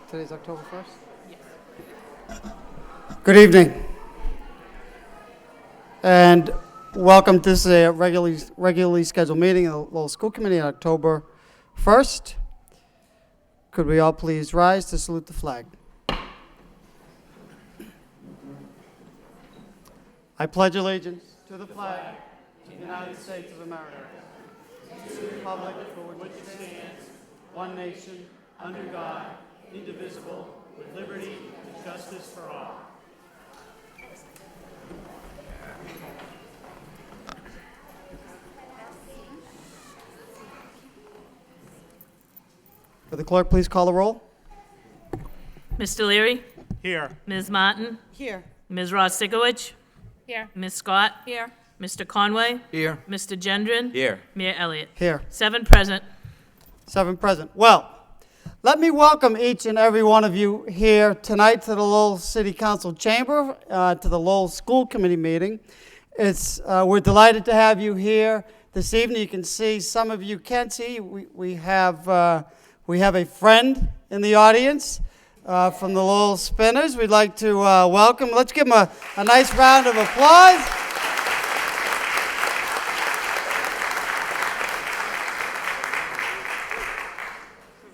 Today's October 1st? Yes. Good evening. And welcome to this regularly scheduled meeting of the Lowell School Committee on October 1st. Could we all please rise to salute the flag? I pledge allegiance to the flag of the United States of America, to the republic for which it stands, one nation, under God, indivisible, with liberty and justice for all. Will the clerk please call the roll? Mr. Leary? Here. Ms. Martin? Here. Ms. Ross-Sikowicz? Here. Ms. Scott? Here. Mr. Conway? Here. Mr. Gendron? Here. Mayor Elliott? Here. 7 present. 7 present. Well, let me welcome each and every one of you here tonight to the Lowell City Council Chamber, to the Lowell School Committee meeting. We're delighted to have you here this evening. You can see, some of you can see, we have a friend in the audience from the Lowell Spinners. We'd like to welcome. Let's give him a nice round of applause.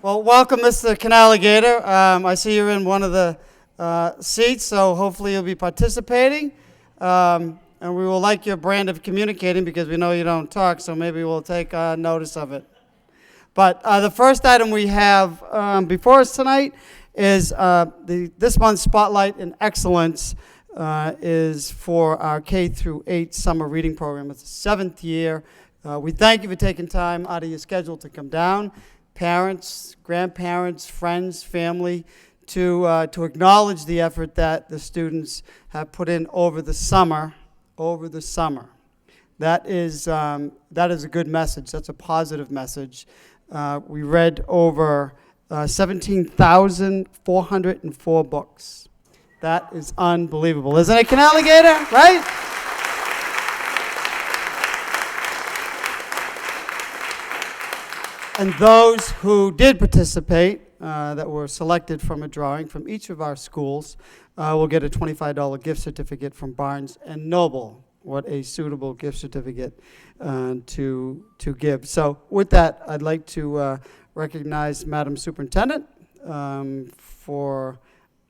Well, welcome, Mr. Canaligator. I see you're in one of the seats, so hopefully you'll be participating. And we will like your brand of communicating because we know you don't talk, so maybe we'll take notice of it. But the first item we have before us tonight is this month's Spotlight in Excellence is for our K through 8 summer reading program. It's the 7th year. We thank you for taking time out of your schedule to come down. Parents, grandparents, friends, family, to acknowledge the effort that the students have put in over the summer. That is a good message. That's a positive message. We read over 17,404 books. That is unbelievable, isn't it, Canaligator? Right? And those who did participate, that were selected from a drawing from each of our schools, will get a $25 gift certificate from Barnes & Noble. What a suitable gift certificate to give. So with that, I'd like to recognize Madam Superintendent for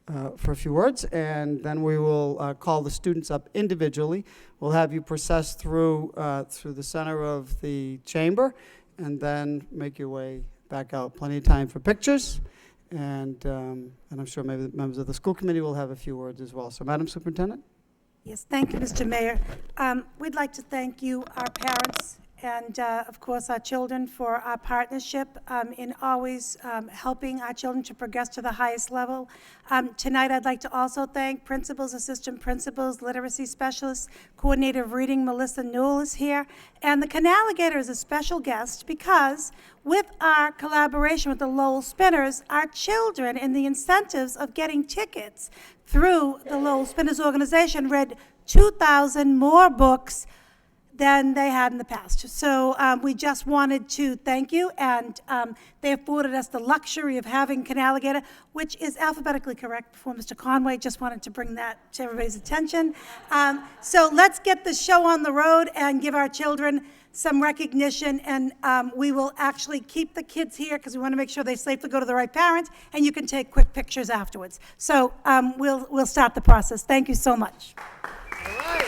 a few words, and then we will call the students up individually. We'll have you process through the center of the chamber, and then make your way back out. Plenty of time for pictures, and I'm sure maybe the members of the school committee will have a few words as well. So, Madam Superintendent. Yes, thank you, Mr. Mayor. We'd like to thank you, our parents, and of course our children, for our partnership in always helping our children to progress to the highest level. Tonight I'd like to also thank principals, assistant principals, literacy specialists, coordinator of reading, Melissa Newell is here, and the Canaligator is a special guest because with our collaboration with the Lowell Spinners, our children and the incentives of getting tickets through the Lowell Spinners organization read 2,000 more books than they had in the past. So we just wanted to thank you, and they afforded us the luxury of having Canaligator, which is alphabetically correct before Mr. Conway. Just wanted to bring that to everybody's attention. So let's get the show on the road and give our children some recognition, and we will actually keep the kids here because we want to make sure they safely go to the right parents, and you can take quick pictures afterwards. So we'll start the process. Thank you so much. All right.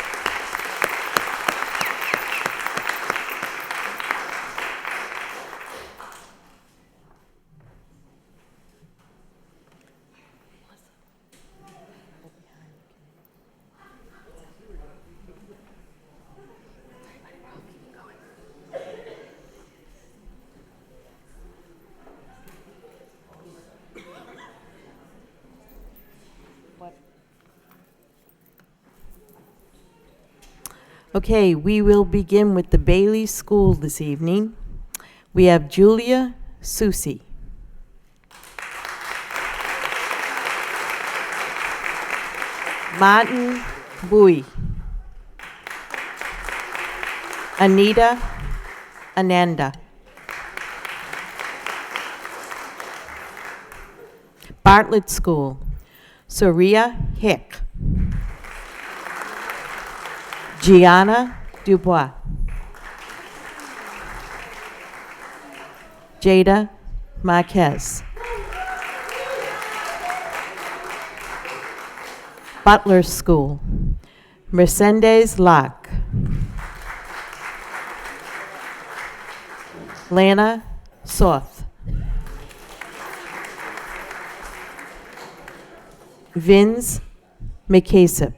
Okay, we will begin with the Bailey School this evening. We have Julia Susi. Martin Bui. Anita Ananda. Bartlett School, Soria Hick. Gianna Dubois. Jada Marquez. Butler School, Mercedes Locke. Lana Soth. Vince McCasip.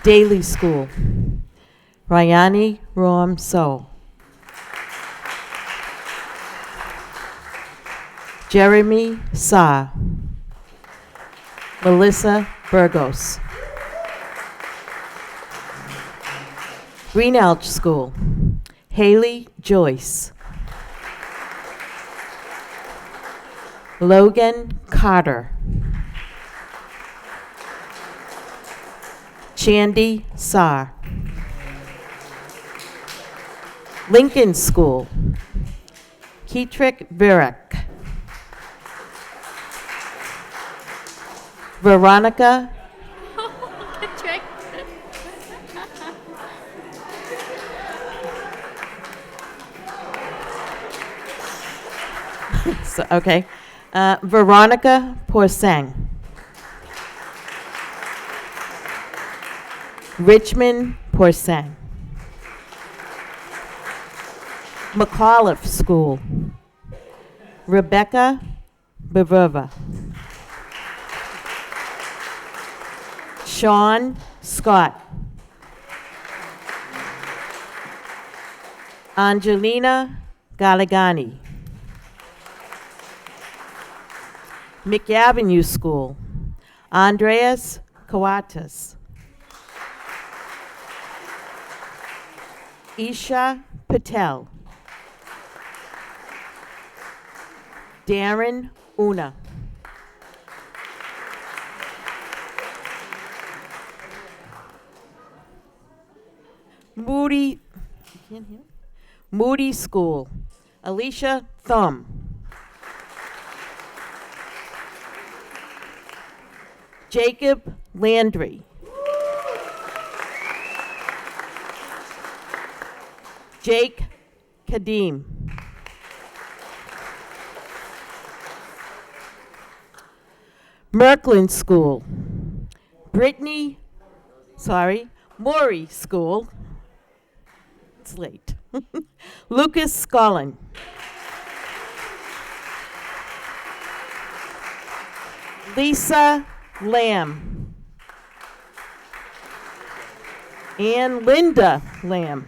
Daily School, Rayani Rom So. Jeremy Sa. Melissa Burgos. Greenelch School, Haley Joyce. Logan Carter. Chandy Saar. Lincoln School, Keetrick Burek. Veronica okay. Veronica Porsang. Richmond Porsang. McAuliffe School, Rebecca Beverva. Sean Scott. Angelina Galligani. McAvenue School, Andreas Coates. Isha Patel. Darren Una. Moody School, Alicia Thumb. Jacob Landry. Jake Kadim. Merkland School, Maury School. It's late. Lucas Scullin. Lisa Lamb. And Linda Lamb.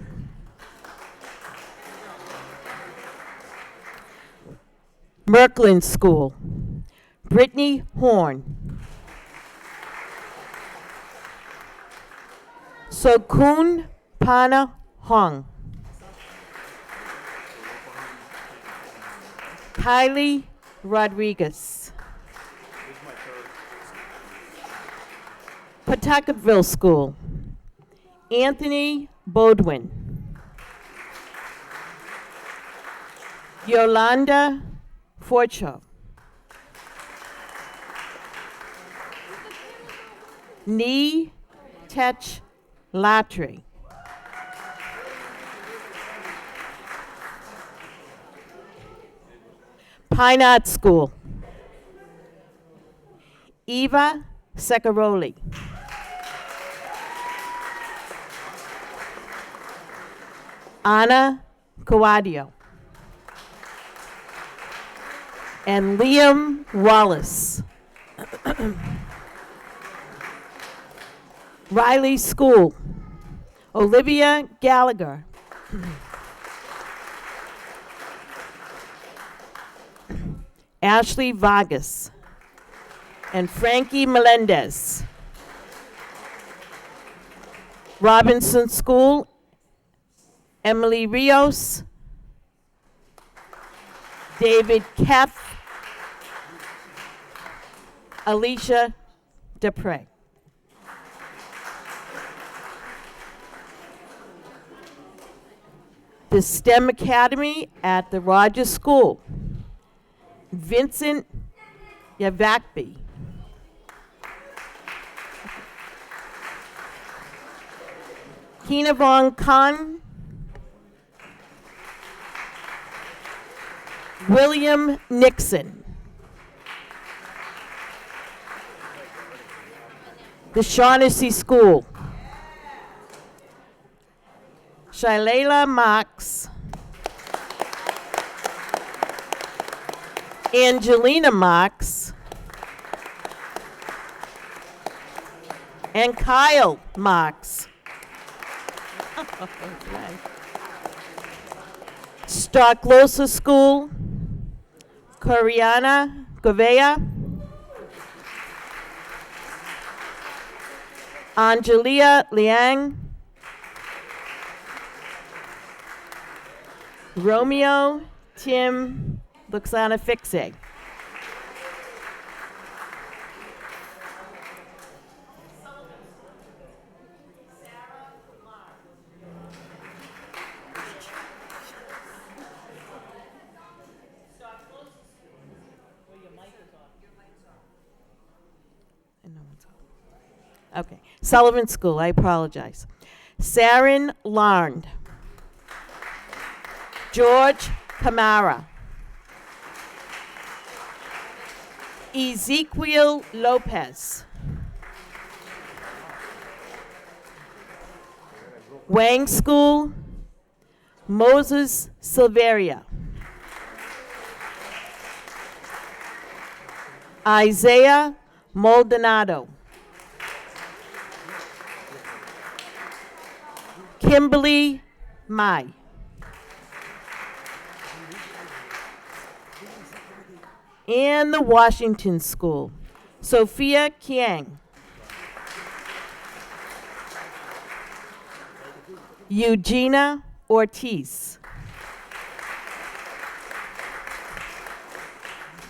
Merkland School, Brittany Horn. Sokun Pana Hong. Kylie Rodriguez. Pawtuckettville School, Anthony Bodwin. Yolanda Forcho. Ni Tech Latry. Pine Art School, Eva Secaroli. Anna Coadio. And Liam Wallace. Riley School, Olivia Gallagher. Ashley Vargas. And Frankie Melendez. Robinson School, Emily Rios. David Keff. Alicia Dupre. The STEM Academy at the Rogers School, Vincent Yavakbi. Kinavon Khan. William Nixon. The Shaughnessy School. Shilela Marks. Angelina Marks. And Kyle Marks. Stocklosa School. Coriana Govea. Angelia Liang. Romeo Tim Luxana Fixe. Okay. Sullivan School, I apologize. Sarin Larnd. George Camara. Ezequiel Lopez. Wang School. Moses Silveria. Isaiah Maldonado. Kimberly Mai. And the Washington School, Sophia Kiang. Eugenia Ortiz.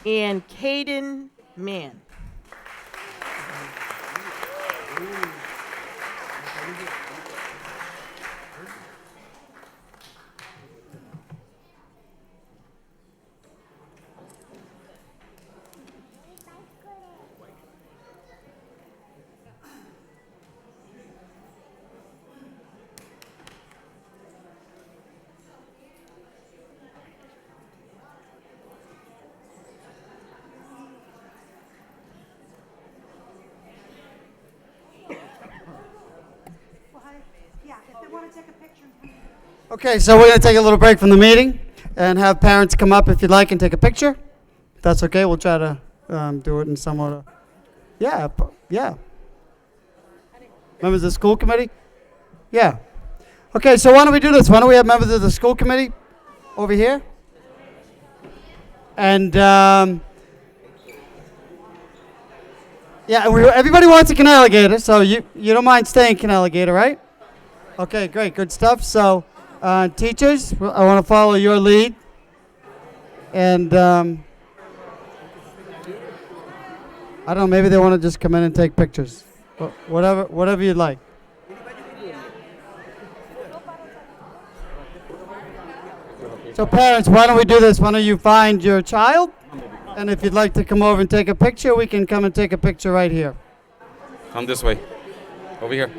And Caden Mann. Yeah, if they want to take a picture. Okay, so we're going to take a little break from the meeting and have parents come up if you'd like and take a picture. If that's okay, we'll try to do it in somewhat. Yeah, yeah. Members of the school committee? Yeah. Okay, so why don't we do this? Why don't we have members of the school committee over here? And, yeah, everybody wants a Canaligator, so you don't mind staying Canaligator, right? Okay, great, good stuff. So, teachers, I want to follow your lead. And, I don't know, maybe they want to just come in and take pictures. Whatever you'd like. So parents, why don't we do this? Why don't you find your child? And if you'd like to come over and take a picture, we can come and take a picture right here. Come this way. Over here.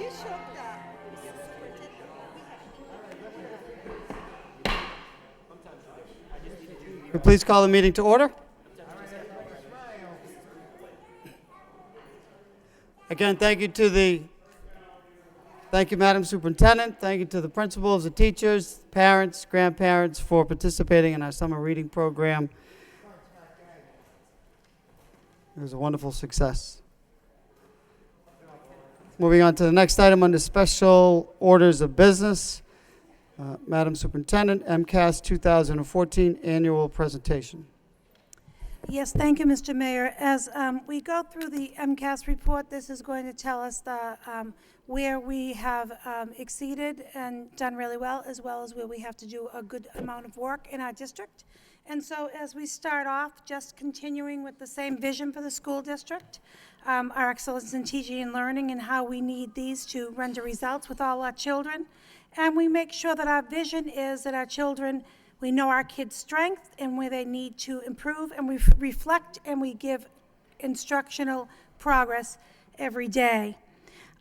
Will you please call the meeting to order? Again, thank you, Madam Superintendent. Thank you to the principals, the teachers, parents, grandparents for participating in our summer reading program. It was a wonderful success. Moving on to the next item under special orders of business. Madam Superintendent, MCAS 2014 annual presentation. Yes, thank you, Mr. Mayor. As we go through the MCAS report, this is going to tell us where we have exceeded and done really well as where we have to do a good amount of work in our district. And so as we start off, just continuing with the same vision for the school district, our excellence in teaching and learning and how we need these to render results with all our children. And we make sure that our vision is that our children, we know our kids' strengths and where they need to improve, and we reflect and we give instructional progress every day.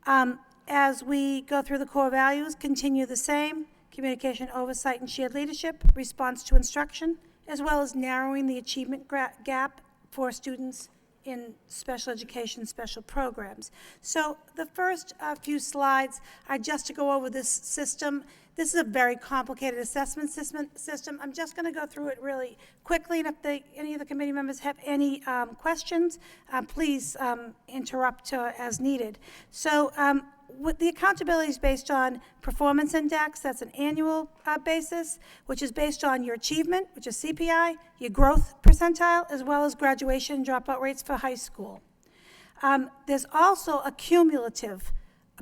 As we go through the core values, continue the same: communication, oversight, and shared leadership, response to instruction, as well as narrowing the achievement gap for students in special education, special programs. So the first few slides are just to go over this system. This is a very complicated assessment system. I'm just going to go through it really quickly, and if any of the committee members have any questions, please interrupt as needed. So with the accountability is based on performance index. That's an annual basis, which is based on your achievement, which is CPI, your growth percentile, as well as graduation and dropout rates for high school. There's also a cumulative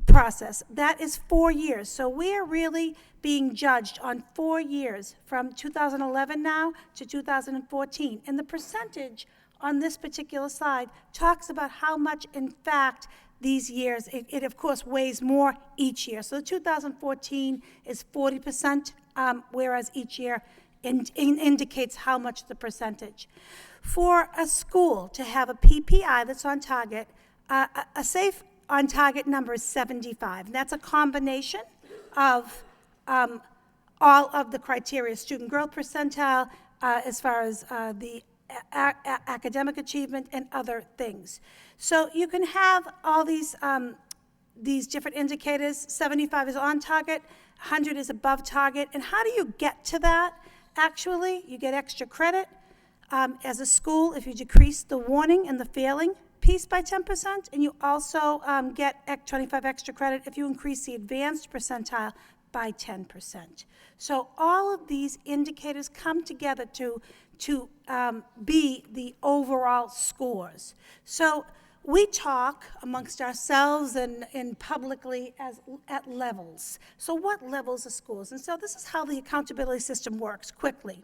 process. That is 4 years. So we are really being judged on 4 years from 2011 now to 2014. And the percentage on this particular slide talks about how much, in fact, these years, it of course weighs more each year. So 2014 is 40%, whereas each year indicates how much the percentage. For a school to have a PPI that's on target, a safe on target number is 75. And that's a combination of all of the criteria: student growth percentile, as far as the academic achievement and other things. So you can have all these different indicators. 75 is on target, 100 is above target. And how do you get to that? Actually, you get extra credit as a school if you decrease the warning and the failing piece by 10%, and you also get 25 extra credit if you increase the advanced percentile by 10%. So all of these indicators come together to be the overall scores. So we talk amongst ourselves and publicly at levels. So what levels of schools? And so this is how the accountability system works quickly.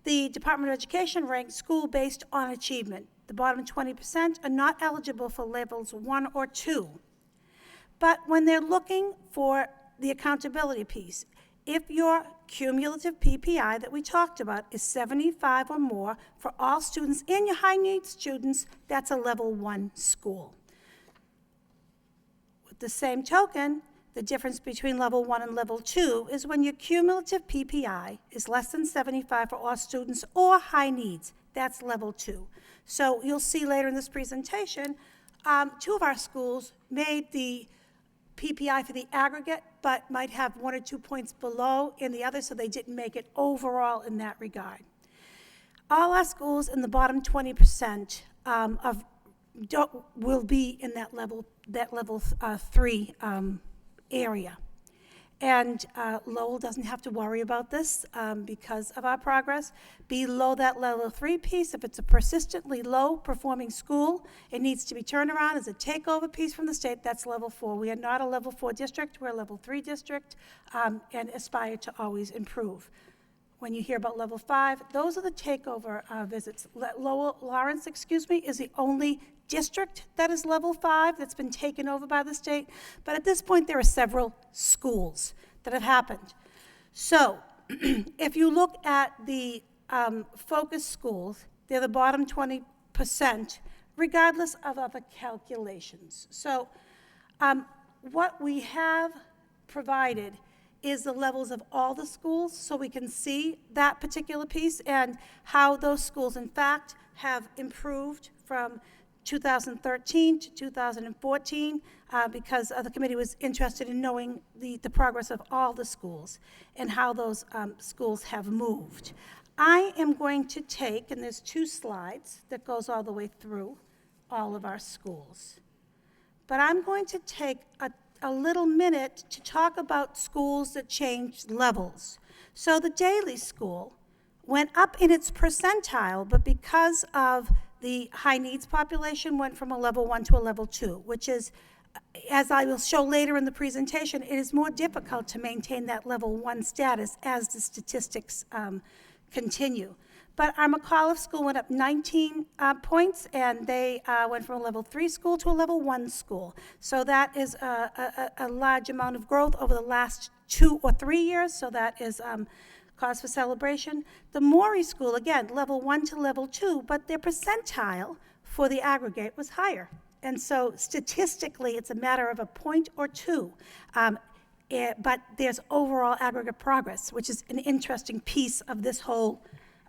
The Department of Education ranks school based on achievement. The bottom 20% are not eligible for levels 1 or 2. But when they're looking for the accountability piece, if your cumulative PPI that we talked about is 75 or more for all students and your high needs students, that's a level 1 school. With the same token, the difference between level 1 and level 2 is when your cumulative PPI is less than 75 for all students or high needs. That's level 2. So you'll see later in this presentation, 2 of our schools made the PPI for the aggregate, but might have 1 or 2 points below in the other, so they didn't make it overall in that regard. All our schools in the bottom 20% will be in that level 3 area. And Lowell doesn't have to worry about this because of our progress. Below that level 3 piece, if it's a persistently low-performing school, it needs to be turned around as a takeover piece from the state. That's level 4. We are not a level 4 district. We're a level 3 district and aspire to always improve. When you hear about level 5, those are the takeover visits. Lawrence, is the only district that is level 5 that's been taken over by the state. But at this point, there are several schools that have happened. So if you look at the focus schools, they're the bottom 20%, regardless of other calculations. So What we have provided is the levels of all the schools, so we can see that particular piece and how those schools, in fact, have improved from 2013 to 2014, because the committee was interested in knowing the progress of all the schools and how those schools have moved. I am going to take, and there's 2 slides that goes all the way through all of our schools. But I'm going to take a little minute to talk about schools that changed levels. So the Daly School went up in its percentile, but because of the high needs population, went from a level 1 to a level 2, which is, as I will show later in the presentation, it is more difficult to maintain that level 1 status as the statistics continue. But our McAuliffe School went up 19 points, and they went from a level 3 school to a level 1 school. So that is a large amount of growth over the last 2 or 3 years, so that is cause for celebration. The Morey School, again, level 1 to level 2, but their percentile for the aggregate was higher. And so statistically, it's a matter of a point or 2. But there's overall aggregate progress, which is an interesting piece of this whole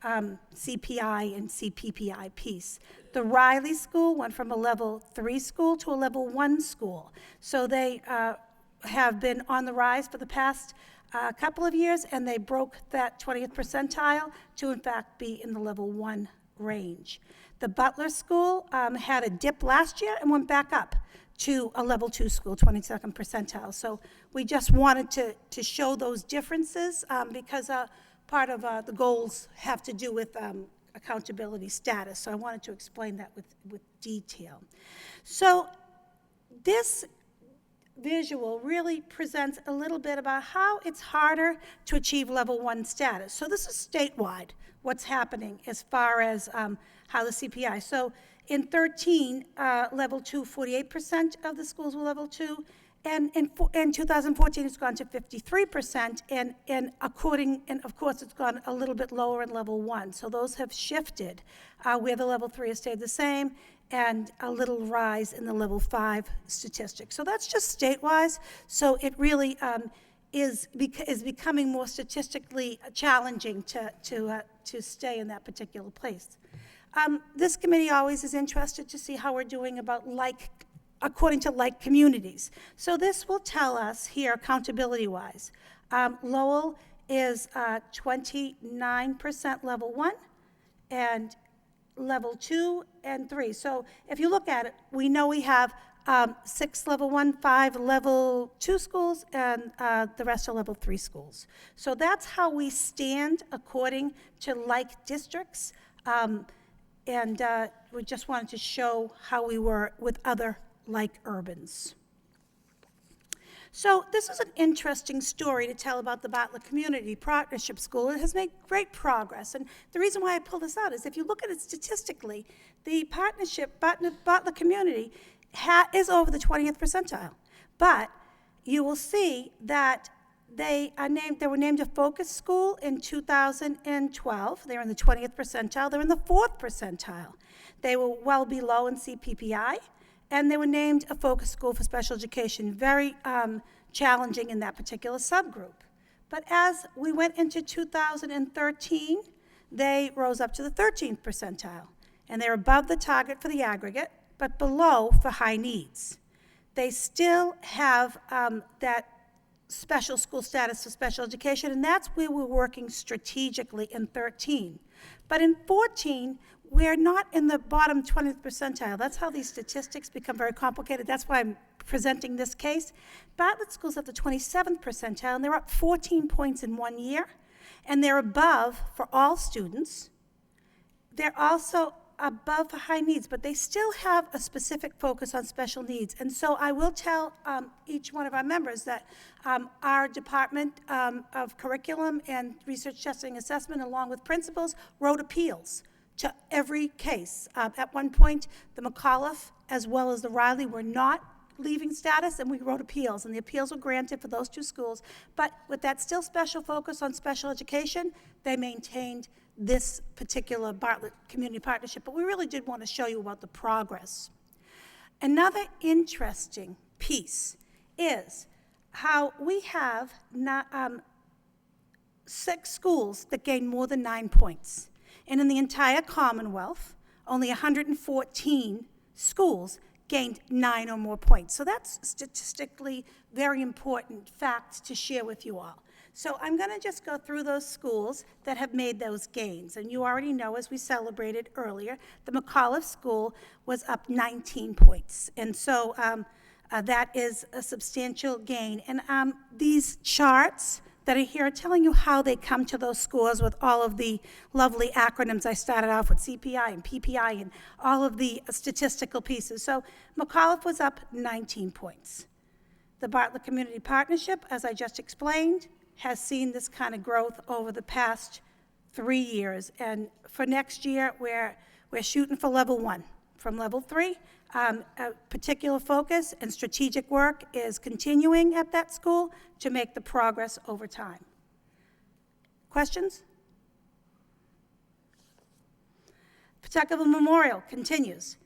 CPI and CPPI piece. The Riley School went from a level 3 school to a level 1 school. So they have been on the rise for the past couple of years, and they broke that 20th percentile to, in fact, be in the level 1 range. The Butler School had a dip last year and went back up to a level 2 school, 22nd percentile. So we just wanted to show those differences because part of the goals have to do with accountability status. So I wanted to explain that with detail. So this visual really presents a little bit about how it's harder to achieve level 1 status. So this is statewide, what's happening as far as how the CPI. So in 13, level 2, 48% of the schools were level 2. And in 2014, it's gone to 53%, and of course, it's gone a little bit lower in level 1. So those have shifted, where the level 3 has stayed the same, and a little rise in the level 5 statistics. So that's just state-wise. So it really is becoming more statistically challenging to stay in that particular place. This committee always is interested to see how we're doing according to like communities. So this will tell us here, accountability-wise. Lowell is 29% level 1, and level 2 and 3. So if you look at it, we know we have 6 level 1, 5 level 2 schools, and the rest are level 3 schools. So that's how we stand according to like districts. And we just wanted to show how we were with other like urbans. So this is an interesting story to tell about the Bartlett Community Partnership School. It has made great progress, and the reason why I pull this out is if you look at it statistically, the partnership, Bartlett Community, is over the 20th percentile. But you will see that they were named a focus school in 2012. They're in the 20th percentile. They're in the 4th percentile. They were well below in CPPI. And they were named a focus school for special education, very challenging in that particular subgroup. But as we went into 2013, they rose up to the 13th percentile. And they're above the target for the aggregate, but below for high needs. They still have that special school status for special education, and that's where we're working strategically in 13. But in 14, we're not in the bottom 20th percentile. That's how these statistics become very complicated. That's why I'm presenting this case. Bartlett School's at the 27th percentile, and they're up 14 points in 1 year, and they're above for all students. They're also above for high needs, but they still have a specific focus on special needs. And so I will tell each one of our members that our Department of Curriculum and Research Testing Assessment, along with principals, wrote appeals to every case. At one point, the McAuliffe as well as the Riley were not leaving status, and we wrote appeals, and the appeals were granted for those 2 schools. But with that still special focus on special education, they maintained this particular Bartlett Community Partnership. But we really did want to show you about the progress. Another interesting piece is how we have 6 schools that gain more than 9 points. And in the entire Commonwealth, only 114 schools gained 9 or more points. So that's statistically very important fact to share with you all. So I'm going to just go through those schools that have made those gains. And you already know, as we celebrated earlier, the McAuliffe School was up 19 points. And so that is a substantial gain. And these charts that are here are telling you how they come to those scores with all of the lovely acronyms. I started off with CPI and PPI and all of the statistical pieces. So McAuliffe was up 19 points. The Bartlett Community Partnership, as I just explained, has seen this kind of growth over the past 3 years. And for next year, we're shooting for level 1. From level 3, a particular focus and strategic work is continuing at that school to make the progress over time. Questions? Pawtuckaville Memorial continues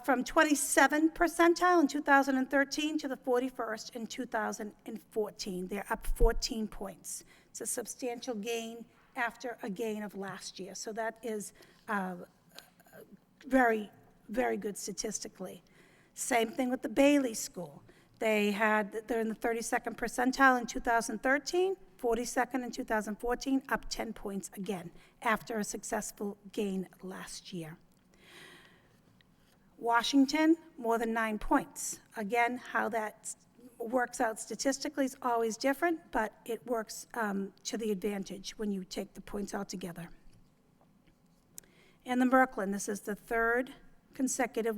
from 27th percentile in 2013 to the 41st in 2014. They're up 14 points. It's a substantial gain after a gain of last year. So that is very, very good statistically. Same thing with the Bailey School. They're in the 32nd percentile in 2013, 42nd in 2014, up 10 points again after a successful gain last year. Washington, more than 9 points. Again, how that works out statistically is always different, but it works to the advantage when you take the points all together. And the Merklin, this is the 3rd consecutive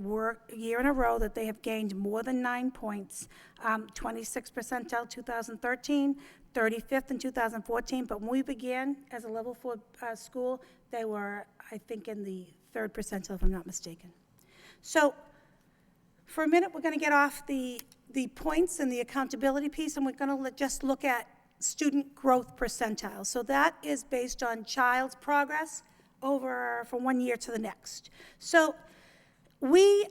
year in a row that they have gained more than 9 points. 26th percentile 2013, 35th in 2014, but when we began as a level 4 school, they were, I think, in the 3rd percentile, if I'm not mistaken. So for a minute, we're going to get off the points and the accountability piece, and we're going to just look at student growth percentile. So that is based on child's progress from one year to the next. So we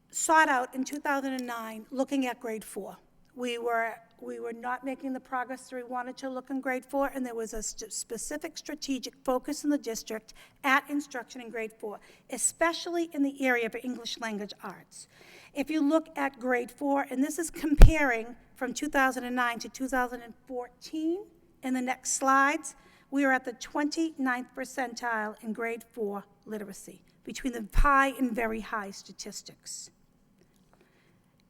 sought out in 2009 looking at grade 4. We were not making the progress that we wanted to look in grade 4, and there was a specific strategic focus in the district at instruction in grade 4, especially in the area of English language arts. If you look at grade 4, and this is comparing from 2009 to 2014 in the next slides, we are at the 29th percentile in grade 4 literacy, between the high and very high statistics.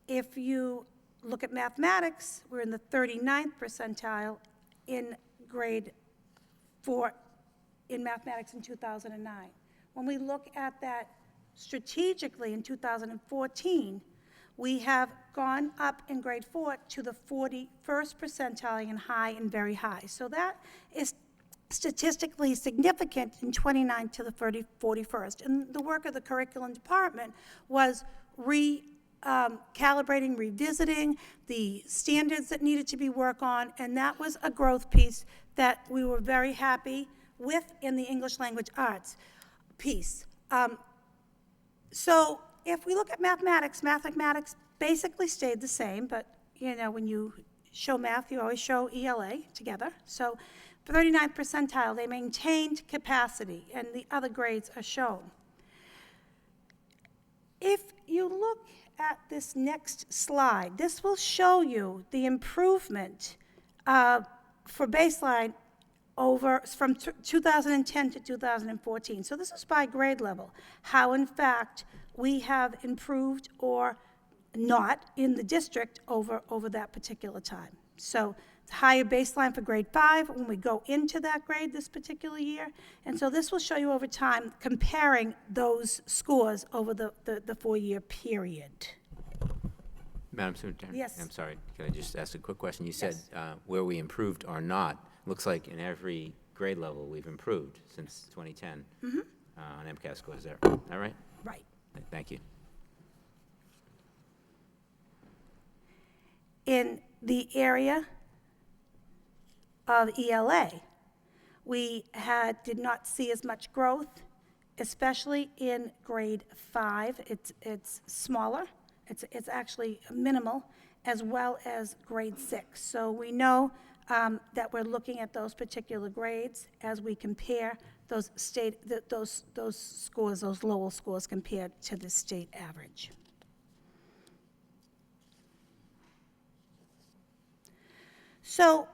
If you look at mathematics, we're in the 39th percentile in grade 4 in mathematics in 2009. When we look at that strategically in 2014, we have gone up in grade 4 to the 41st percentile in high and very high. So that is statistically significant in 29 to the 41st. And the work of the curriculum department was calibrating, revisiting the standards that needed to be worked on, and that was a growth piece that we were very happy with in the English language arts piece. So if we look at mathematics basically stayed the same, but you know, when you show math, you always show ELA together. So 39th percentile, they maintained capacity, and the other grades are shown. If you look at this next slide, this will show you the improvement for baseline from 2010 to 2014. So this is by grade level, how in fact we have improved or not in the district over that particular time. So it's higher baseline for grade 5 when we go into that grade this particular year. And so this will show you over time comparing those scores over the 4-year period. Madam Superintendent? Yes. I'm sorry, can I just ask a quick question? You said where we improved or not. Looks like in every grade level we've improved since 2010 on MCAS scores there. All right? Right. Thank you. In the area of ELA, we did not see as much growth, especially in grade 5. It's smaller. It's actually minimal. as well as grade 6. So we know that we're looking at those particular grades as we compare those those scores, those Lowell scores compared to the state average. So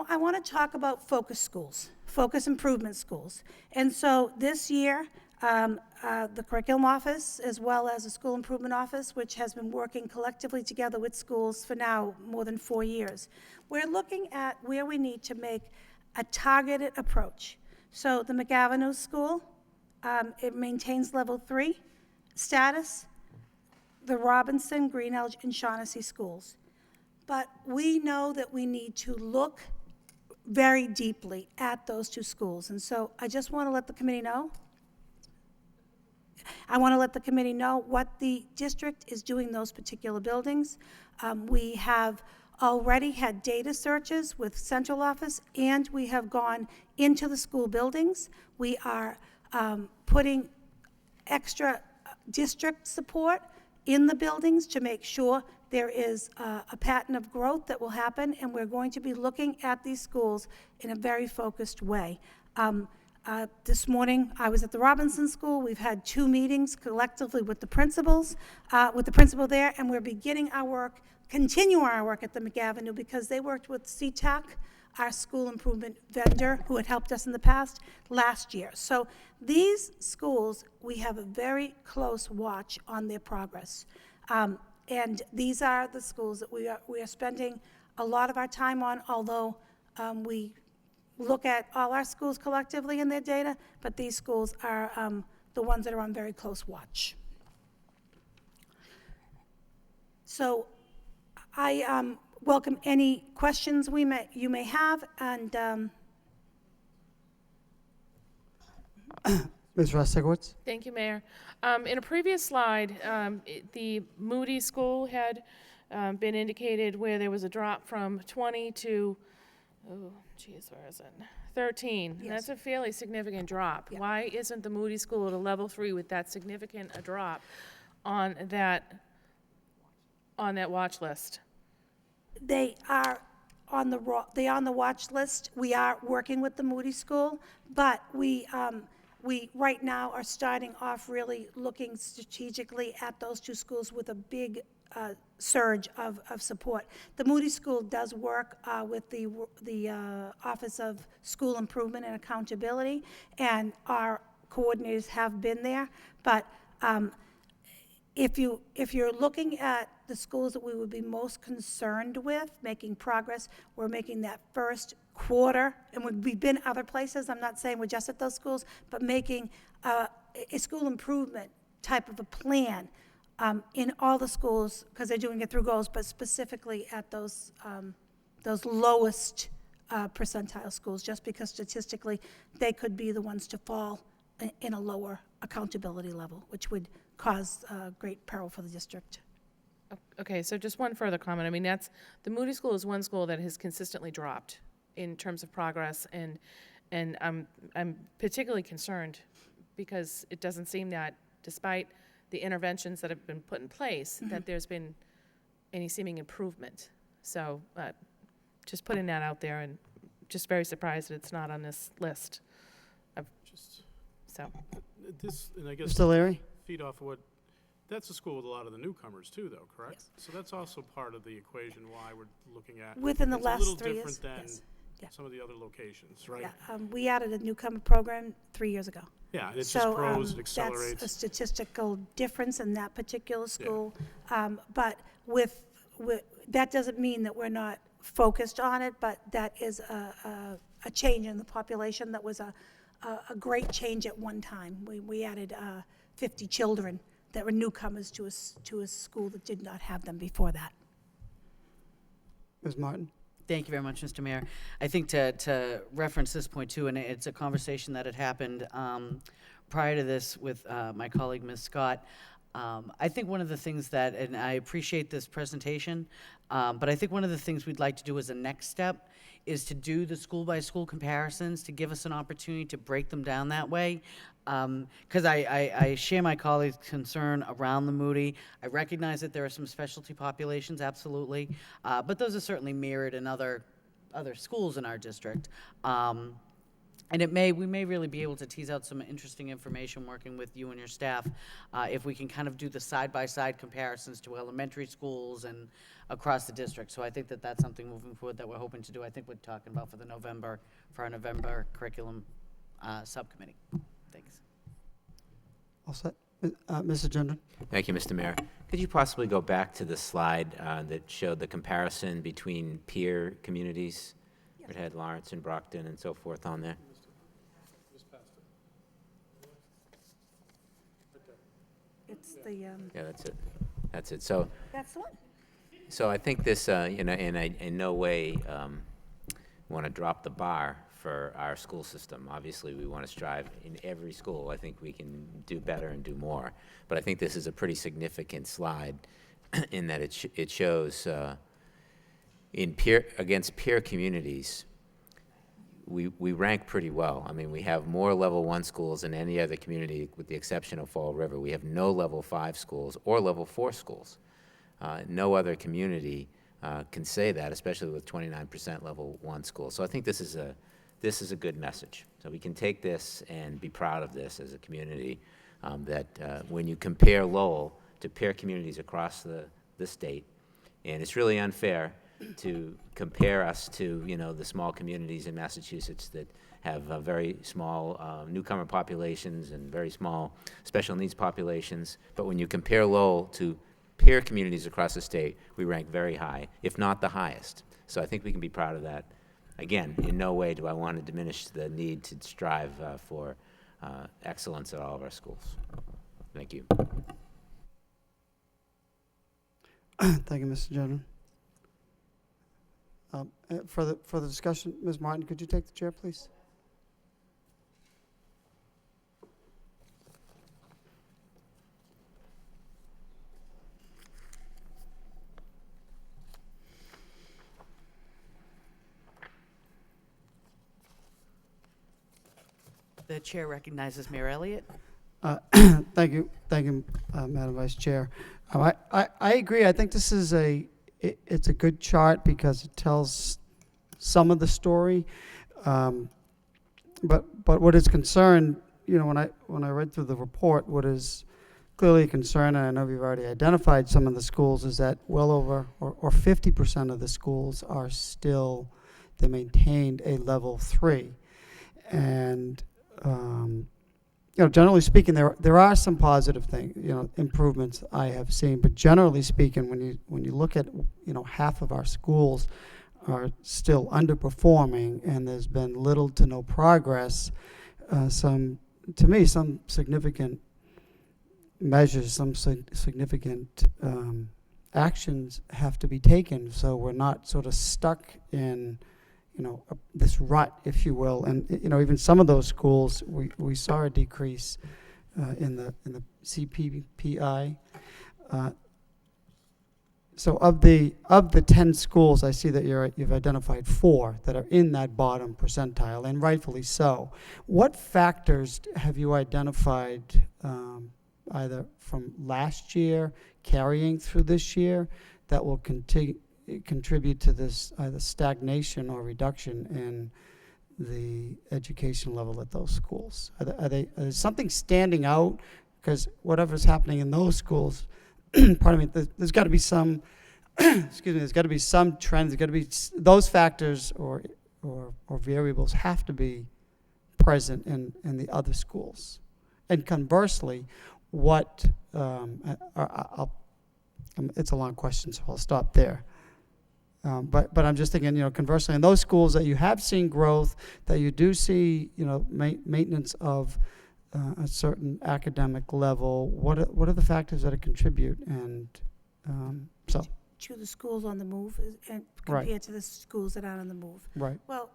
I want to talk about focus schools, focus improvement schools. And so this year, the curriculum office, as well as the school improvement office, which has been working collectively together with schools for now more than 4 years, we're looking at where we need to make a targeted approach. So the McAvenue School, it maintains level 3 status, the Robinson, Greenelge, and Shaughnessy schools. But we know that we need to look very deeply at those 2 schools. And so I just want to let the committee know. I want to let the committee know what the district is doing in those particular buildings. We have already had data searches with central office, and we have gone into the school buildings. We are putting extra district support in the buildings to make sure there is a pattern of growth that will happen, and we're going to be looking at these schools in a very focused way. This morning, I was at the Robinson School. We've had 2 meetings collectively with the principals, with the principal there, and we're beginning our work, continue our work at the McAvenue, because they worked with CTAC, our school improvement vendor, who had helped us in the past, last year. So these schools, we have a very close watch on their progress. And these are the schools that we are spending a lot of our time on, although we look at all our schools collectively in their data, but these schools are the ones that are on very close watch. So I welcome any questions you may have, and Ms. Ross-Sigowitz? Thank you, Mayor. In a previous slide, the Moody School had been indicated where there was a drop from 20 to, oh, geez, where is it? 13. Yes. That's a fairly significant drop. Yep. Why isn't the Moody School at a level 3 with that significant a drop on that watch list? they are on the watch list. We are working with the Moody School, but we right now are starting off really looking strategically at those 2 schools with a big surge of support. The Moody School does work with the Office of School Improvement and Accountability, and our coordinators have been there. But if you're looking at the schools that we would be most concerned with making progress, we're making that first quarter, and we've been other places. I'm not saying we're just at those schools, but making a school improvement type of a plan in all the schools, because they're doing it through goals, but specifically at those lowest percentile schools, just because statistically they could be the ones to fall in a lower accountability level, which would cause great peril for the district. Okay, so just one further comment. I mean, the Moody School is one school that has consistently dropped in terms of progress, and I'm particularly concerned because it doesn't seem that, despite the interventions that have been put in place, that there's been any seeming improvement. So just putting that out there, and just very surprised that it's not on this list. So This, and I guess Mr. Leary? feed off of what, that's a school with a lot of the newcomers too, though, correct? Yes. So that's also part of the equation why we're looking at. Within the last 3 years, It's a little different than yes. Yeah. some of the other locations, right? Yeah, we added a newcomer program 3 years ago. Yeah, and it So, just grows, it that's accelerates. a statistical difference in that particular school. But with that doesn't mean that we're not focused on it, but that is a change in the population that was a great change at one time. We added 50 children that were newcomers to a school that did not have them before that. Ms. Martin? Thank you very much, Mr. Mayor. I think to reference this point too, and it's a conversation that had happened prior to this with my colleague, Ms. Scott, I think one of the things that, and I appreciate this presentation, but I think one of the things we'd like to do as a next step is to do the school-by-school comparisons, to give us an opportunity to break them down that way. Because I share my colleagues' concern around the Moody. I recognize that there are some specialty populations, absolutely, but those are certainly mirrored in other schools in our district. And we may really be able to tease out some interesting information working with you and your staff if we can kind of do the side-by-side comparisons to elementary schools and across the district. So I think that that's something moving forward that we're hoping to do. I think we're talking about for our November curriculum subcommittee. Thanks. All set? Mr. Gendron? Thank you, Mr. Mayor. Could you possibly go back to the slide that showed the comparison between peer communities? It had Lawrence and Brockton and so forth on there. It's the, Yeah, that's it. That's it. So, that's the one. so I think this, and I in no way want to drop the bar for our school system. Obviously, we want to strive in every school. I think we can do better and do more. But I think this is a pretty significant slide in that it shows against peer communities, we rank pretty well. I mean, we have more level 1 schools than any other community with the exception of Fall River. We have no level 5 schools or level 4 schools. No other community can say that, especially with 29% level 1 schools. So I think this is a good message. So we can take this and be proud of this as a community, that when you compare Lowell to peer communities across the state, and it's really unfair to compare us to, the small communities in Massachusetts that have very small newcomer populations and very small special needs populations. But when you compare Lowell to peer communities across the state, we rank very high, if not the highest. So I think we can be proud of that. Again, in no way do I want to diminish the need to strive for excellence at all of our schools. Thank you. Thank you, Mr. Gendron. For the discussion, Ms. Martin, could you take the chair, please? The chair recognizes Mayor Elliott. Thank you, Madam Vice Chair. I agree. I think this is it's a good chart because it tells some of the story. But what is concerned, when I read through the report, what is clearly a concern, and I know we've already identified some of the schools, is that well over or 50% of the schools are still, they maintained a level 3. And generally speaking, there are some positive things, improvements I have seen. But generally speaking, when you look at, half of our schools are still underperforming, and there's been little to no progress. Some significant measures, some significant actions have to be taken, so we're not sort of stuck in this rut, if you will. And even some of those schools, we saw a decrease in the CPPI. So of the 10 schools, I see that you've identified 4 that are in that bottom percentile, and rightfully so. What factors have you identified, either from last year carrying through this year, that will contribute to this either stagnation or reduction in the education level at those schools? Is something standing out? Because whatever's happening in those schools, pardon me, there's got to be some, excuse me, there's got to be some trends. There's got to be those factors or variables have to be present in the other schools. And conversely, what it's a long question, so I'll stop there. But I'm just thinking, conversely, in those schools that you have seen growth, that you do see, maintenance of a certain academic level, what are the factors that contribute? And so. To the schools on the move and Right. compared to the schools that aren't on the move. Right. Well,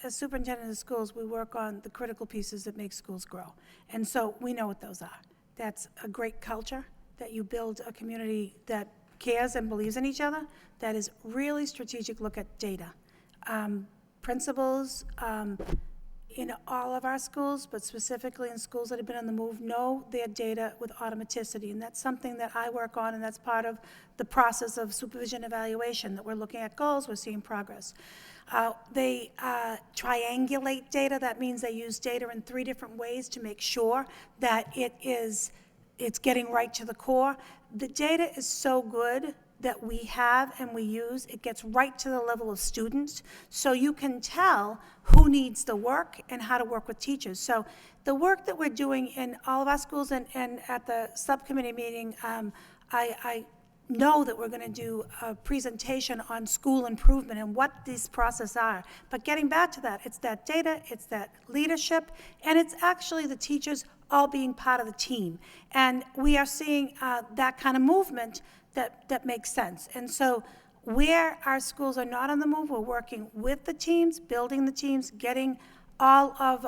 as superintendent of schools, we work on the critical pieces that make schools grow. And so we know what those are. that's a great culture, that you build a community that cares and believes in each other, that is really strategic look at data. Principals in all of our schools, but specifically in schools that have been on the move, know their data with automaticity, and that's something that I work on, and that's part of the process of supervision evaluation, that we're looking at goals, we're seeing progress. They triangulate data. That means they use data in 3 different ways to make sure that it's getting right to the core. The data is so good that we have and we use, it gets right to the level of students, so you can tell who needs the work and how to work with teachers. So the work that we're doing in all of our schools and at the subcommittee meeting, I know that we're going to do a presentation on school improvement and what these processes are. But getting back to that, it's that data, it's that leadership, and it's actually the teachers all being part of the team. And we are seeing that kind of movement that makes sense. And so where our schools are not on the move, we're working with the teams, building the teams, getting all of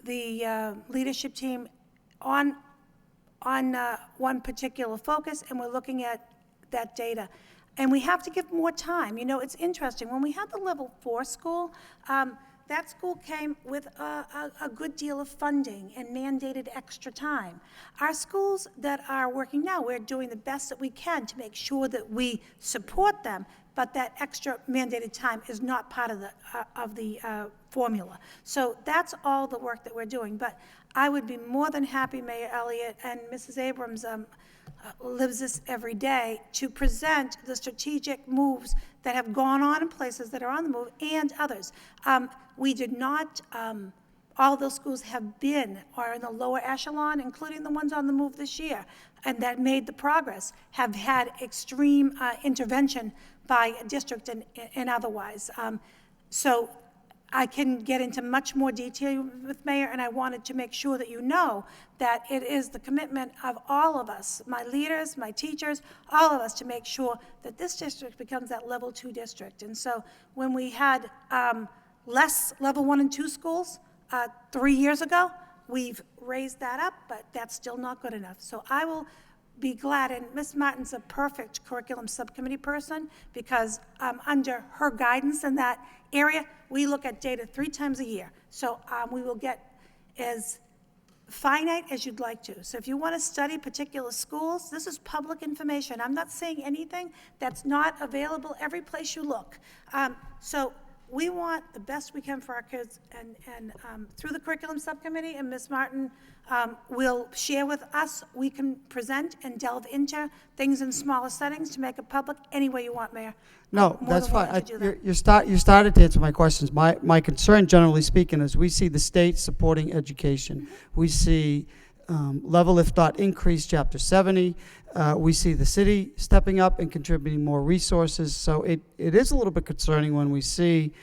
the leadership team on one particular focus, and we're looking at that data. And we have to give more time. You know, it's interesting. When we had the level 4 school, that school came with a good deal of funding and mandated extra time. Our schools that are working now, we're doing the best that we can to make sure that we support them, but that extra mandated time is not part of the formula. So that's all the work that we're doing. But I would be more than happy, Mayor Elliott, and Mrs. Abrams lives this every day, to present the strategic moves that have gone on in places that are on the move and others. We did not, all those schools have been, or in the lower echelon, including the ones on the move this year, and that made the progress, have had extreme intervention by district and otherwise. So I can get into much more detail with Mayor, and I wanted to make sure that you know that it is the commitment of all of us, my leaders, my teachers, all of us, to make sure that this district becomes that level 2 district. And so when we had less level 1 and 2 schools 3 years ago, we've raised that up, but that's still not good enough. So I will be glad, and Ms. Martin's a perfect curriculum subcommittee person, because under her guidance in that area, we look at data 3 times a year. So we will get as finite as you'd like to. So if you want to study particular schools, this is public information. I'm not saying anything that's not available every place you look. So we want the best we can for our kids, and through the curriculum subcommittee, and Ms. Martin will share with us, we can present and delve into things in smaller settings to make it public any way you want, Mayor. No, I'm more that's than willing fine. to do that. You started to answer my questions. My concern, generally speaking, is we see the state supporting education. We see level, if not increased, Chapter 70. We see the city stepping up and contributing more resources. So it is a little bit concerning when we see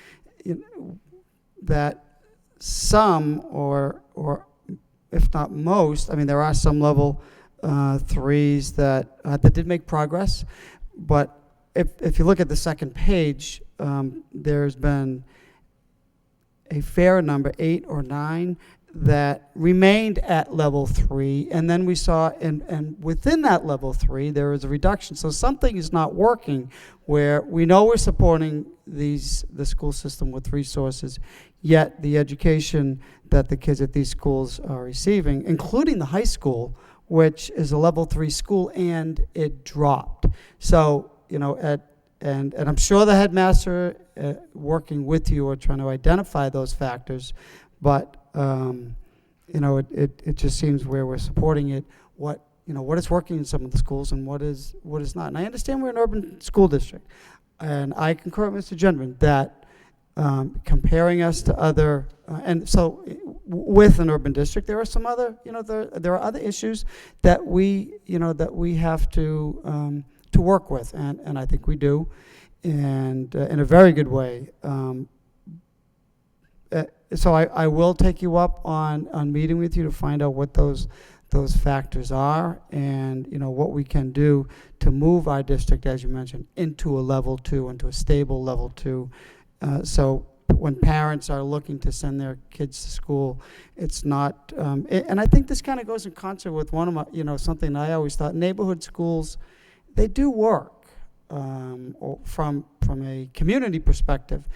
that some, or if not most, I mean, there are some level 3s that did make progress, but if you look at the second page, there's been a fair number, 8 or 9, that remained at level 3, and then we saw, and within that level 3, there was a reduction. So something is not working, where we know we're supporting the school system with resources, yet the education that the kids at these schools are receiving, including the high school, which is a level 3 school, and it dropped. So, you know, and I'm sure the headmaster working with you are trying to identify those factors, but you know, it just seems where we're supporting it, what is working in some of the schools and what is not. And I understand we're an urban school district, and I concur with Mr. Gendron that comparing us to other, and so with an urban district, there are some other, there are other issues that we have to work with, and I think we do, and in a very good way. So I will take you up on meeting with you to find out what those factors are, and what we can do to move our district, as you mentioned, into a level 2, into a stable level 2. So when parents are looking to send their kids to school, it's not, and I think this kind of goes in concert with one of my, something I always thought, neighborhood schools, they do work. Or from a community perspective,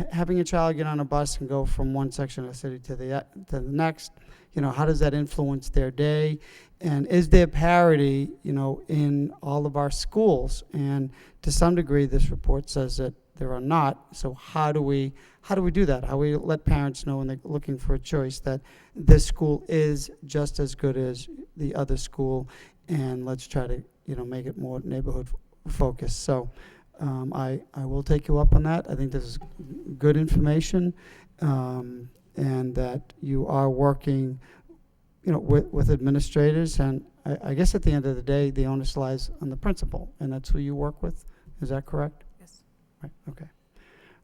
having a child get on a bus and go from one section of the city to the next, how does that influence their day? And is there parity, in all of our schools? And to some degree, this report says that there are not. So how do we do that? How do we let parents know when they're looking for a choice that this school is just as good as the other school, and let's try to, make it more neighborhood focused. So I will take you up on that. I think this is good information, and that you are working, with administrators. And I guess at the end of the day, the onus lies on the principal, and that's who you work with. Is that correct? Yes. Right. Okay.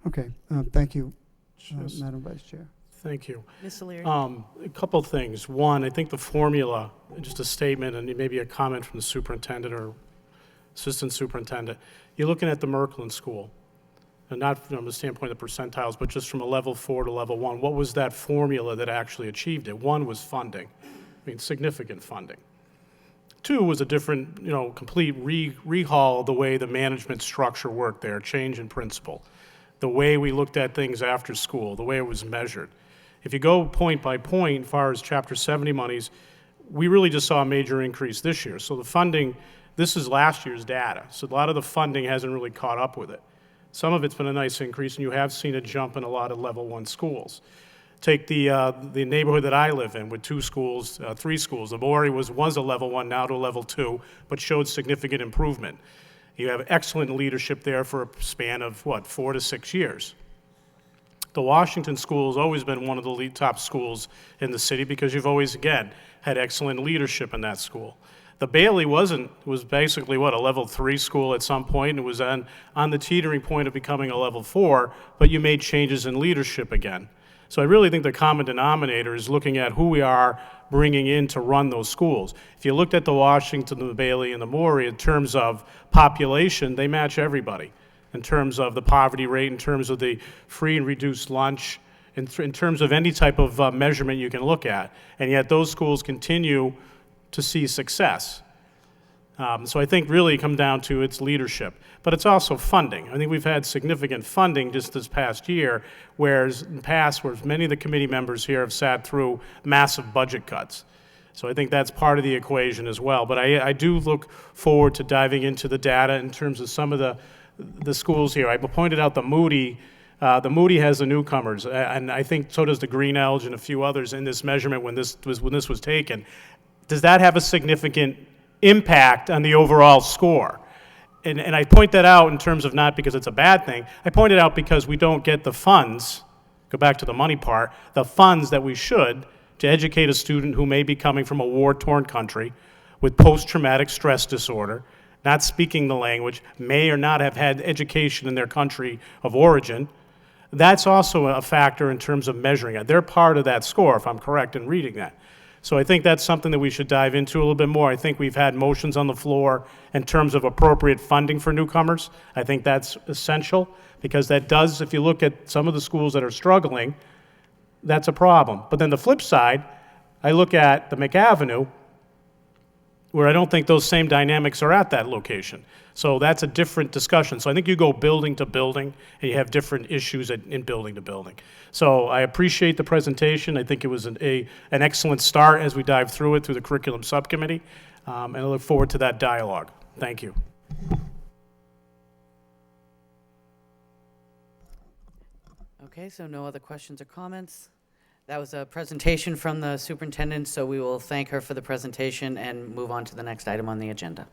Okay. Thank you, Just- Madam Vice Chair. Thank you. Ms. O'Leary? A couple things. One, I think the formula, just a statement and maybe a comment from the superintendent or assistant superintendent. You're looking at the Merkland School, and not from the standpoint of percentiles, but just from a level 4 to level 1. What was that formula that actually achieved it? One was funding, significant funding. Two was a different, complete rehaul of the way the management structure worked there, change in principle, the way we looked at things after school, the way it was measured. If you go point by point, as far as Chapter 70 monies, we really just saw a major increase this year. So the funding, this is last year's data, so a lot of the funding hasn't really caught up with it. Some of it's been a nice increase, and you have seen a jump in a lot of level 1 schools. Take the neighborhood that I live in with 2 schools, 3 schools. The Maury was a level 1, now to a level 2, but showed significant improvement. You have excellent leadership there for a span of, 4 to 6 years. The Washington School has always been one of the top schools in the city because you've always, again, had excellent leadership in that school. The Bailey was basically, a level 3 school at some point. It was on the teetering point of becoming a level 4, but you made changes in leadership again. So I really think the common denominator is looking at who we are bringing in to run those schools. If you looked at the Washington, the Bailey, and the Maury in terms of population, they match everybody. In terms of the poverty rate, in terms of the free and reduced lunch, in terms of any type of measurement you can look at. And yet those schools continue to see success. So I think really come down to its leadership. But it's also funding. I think we've had significant funding just this past year, whereas in the past, where many of the committee members here have sat through massive budget cuts. So I think that's part of the equation as well. But I do look forward to diving into the data in terms of some of the schools here. I pointed out the Moody. The Moody has the newcomers, and I think so does the Green Elge and a few others in this measurement when this was taken. Does that have a significant impact on the overall score? And I point that out in terms of not because it's a bad thing. I point it out because we don't get the funds, go back to the money part, the funds that we should to educate a student who may be coming from a war-torn country with post-traumatic stress disorder, not speaking the language, may or not have had education in their country of origin. That's also a factor in terms of measuring it. They're part of that score, if I'm correct in reading that. So I think that's something that we should dive into a little bit more. I think we've had motions on the floor in terms of appropriate funding for newcomers. I think that's essential because that does, if you look at some of the schools that are struggling, that's a problem. But then the flip side, I look at the McAvenue, where I don't think those same dynamics are at that location. So that's a different discussion. So I think you go building to building, and you have different issues in building to building. So I appreciate the presentation. I think it was an excellent start as we dive through it through the curriculum subcommittee, and I look forward to that dialogue. Thank you. Okay, so no other questions or comments? That was a presentation from the superintendent, so we will thank her for the presentation and move on to the next item on the agenda.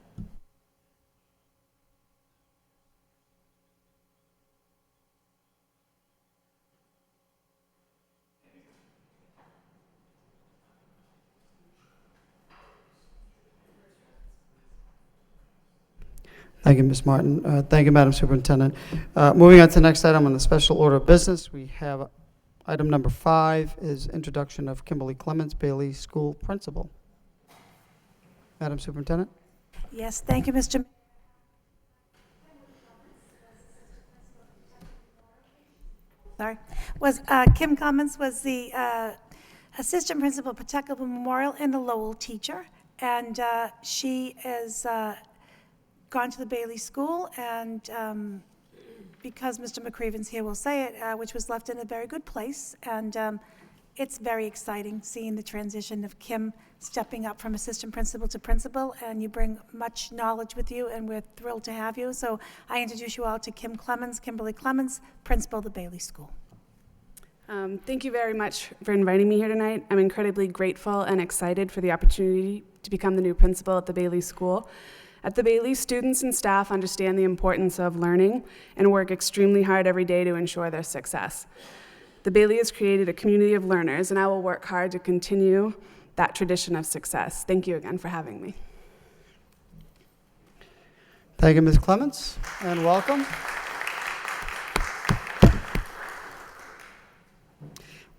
Thank you, Ms. Martin. Thank you, Madam Superintendent. Moving on to the next item on the special order of business, we have item number 5 is introduction of Kimberly Clements, Bailey School Principal. Madam Superintendent? Yes, thank you, Mr. Kim Clemens was the assistant principal, Pawtucket Memorial, and a Lowell teacher. And she has gone to the Bailey School, and because Mr. McCreeven's here, we'll say it, which was left in a very good place. And it's very exciting seeing the transition of Kim stepping up from assistant principal to principal, and you bring much knowledge with you, and we're thrilled to have you. So I introduce you all to Kimberly Clemens, principal of the Bailey School. Thank you very much for inviting me here tonight. I'm incredibly grateful and excited for the opportunity to become the new principal at the Bailey School. At the Bailey, students and staff understand the importance of learning and work extremely hard every day to ensure their success. The Bailey has created a community of learners, and I will work hard to continue that tradition of success. Thank you again for having me. Thank you, Ms. Clements, and welcome.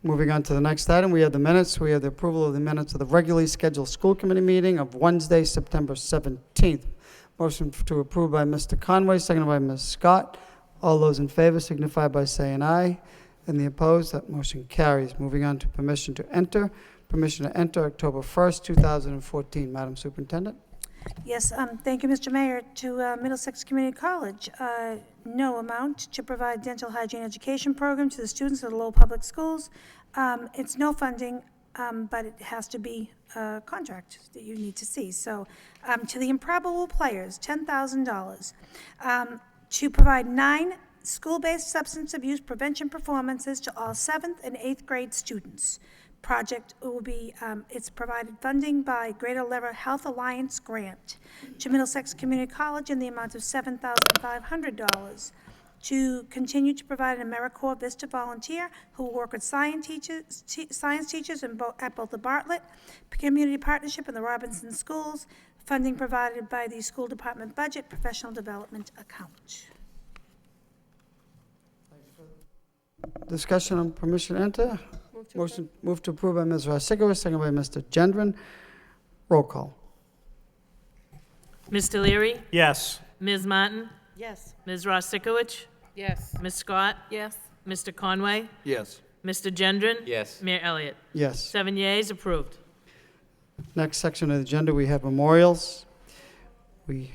Moving on to the next item, we have the minutes. We have the approval of the minutes of the regularly scheduled school committee meeting of Wednesday, September 17th. Motion to approve by Mr. Conway, seconded by Ms. Scott. All those in favor signify by saying aye. And the opposed, that motion carries. Moving on to permission to enter. Permission to enter October 1st, 2014. Madam Superintendent? Yes, thank you, Mr. Mayor. To Middlesex Community College, no amount to provide dental hygiene education program to the students of the Lowell Public Schools. It's no funding, but it has to be a contract that you need to see. So to the Improbable Players, $10,000 to provide 9 school-based substance abuse prevention performances to all 7th and 8th grade students. Project will be, it's provided funding by Greater Lever Health Alliance grant to Middlesex Community College in the amount of $7,500 to continue to provide an AmeriCorps Vista volunteer who will work with science teachers at both the Bartlett Community Partnership and the Robinson Schools, funding provided by the school department budget professional development account. Discussion on permission to enter. Move to approve by Ms. Rosikowicz, second by Mr. Gendron. Roll call. Mr. Leary? Yes. Ms. Martin? Yes. Ms. Rosikowicz? Yes. Ms. Scott? Yes. Mr. Conway? Yes. Mr. Gendron? Yes. Mayor Elliott? Yes. 7 yeas, approved. Next section of the agenda, we have memorials. We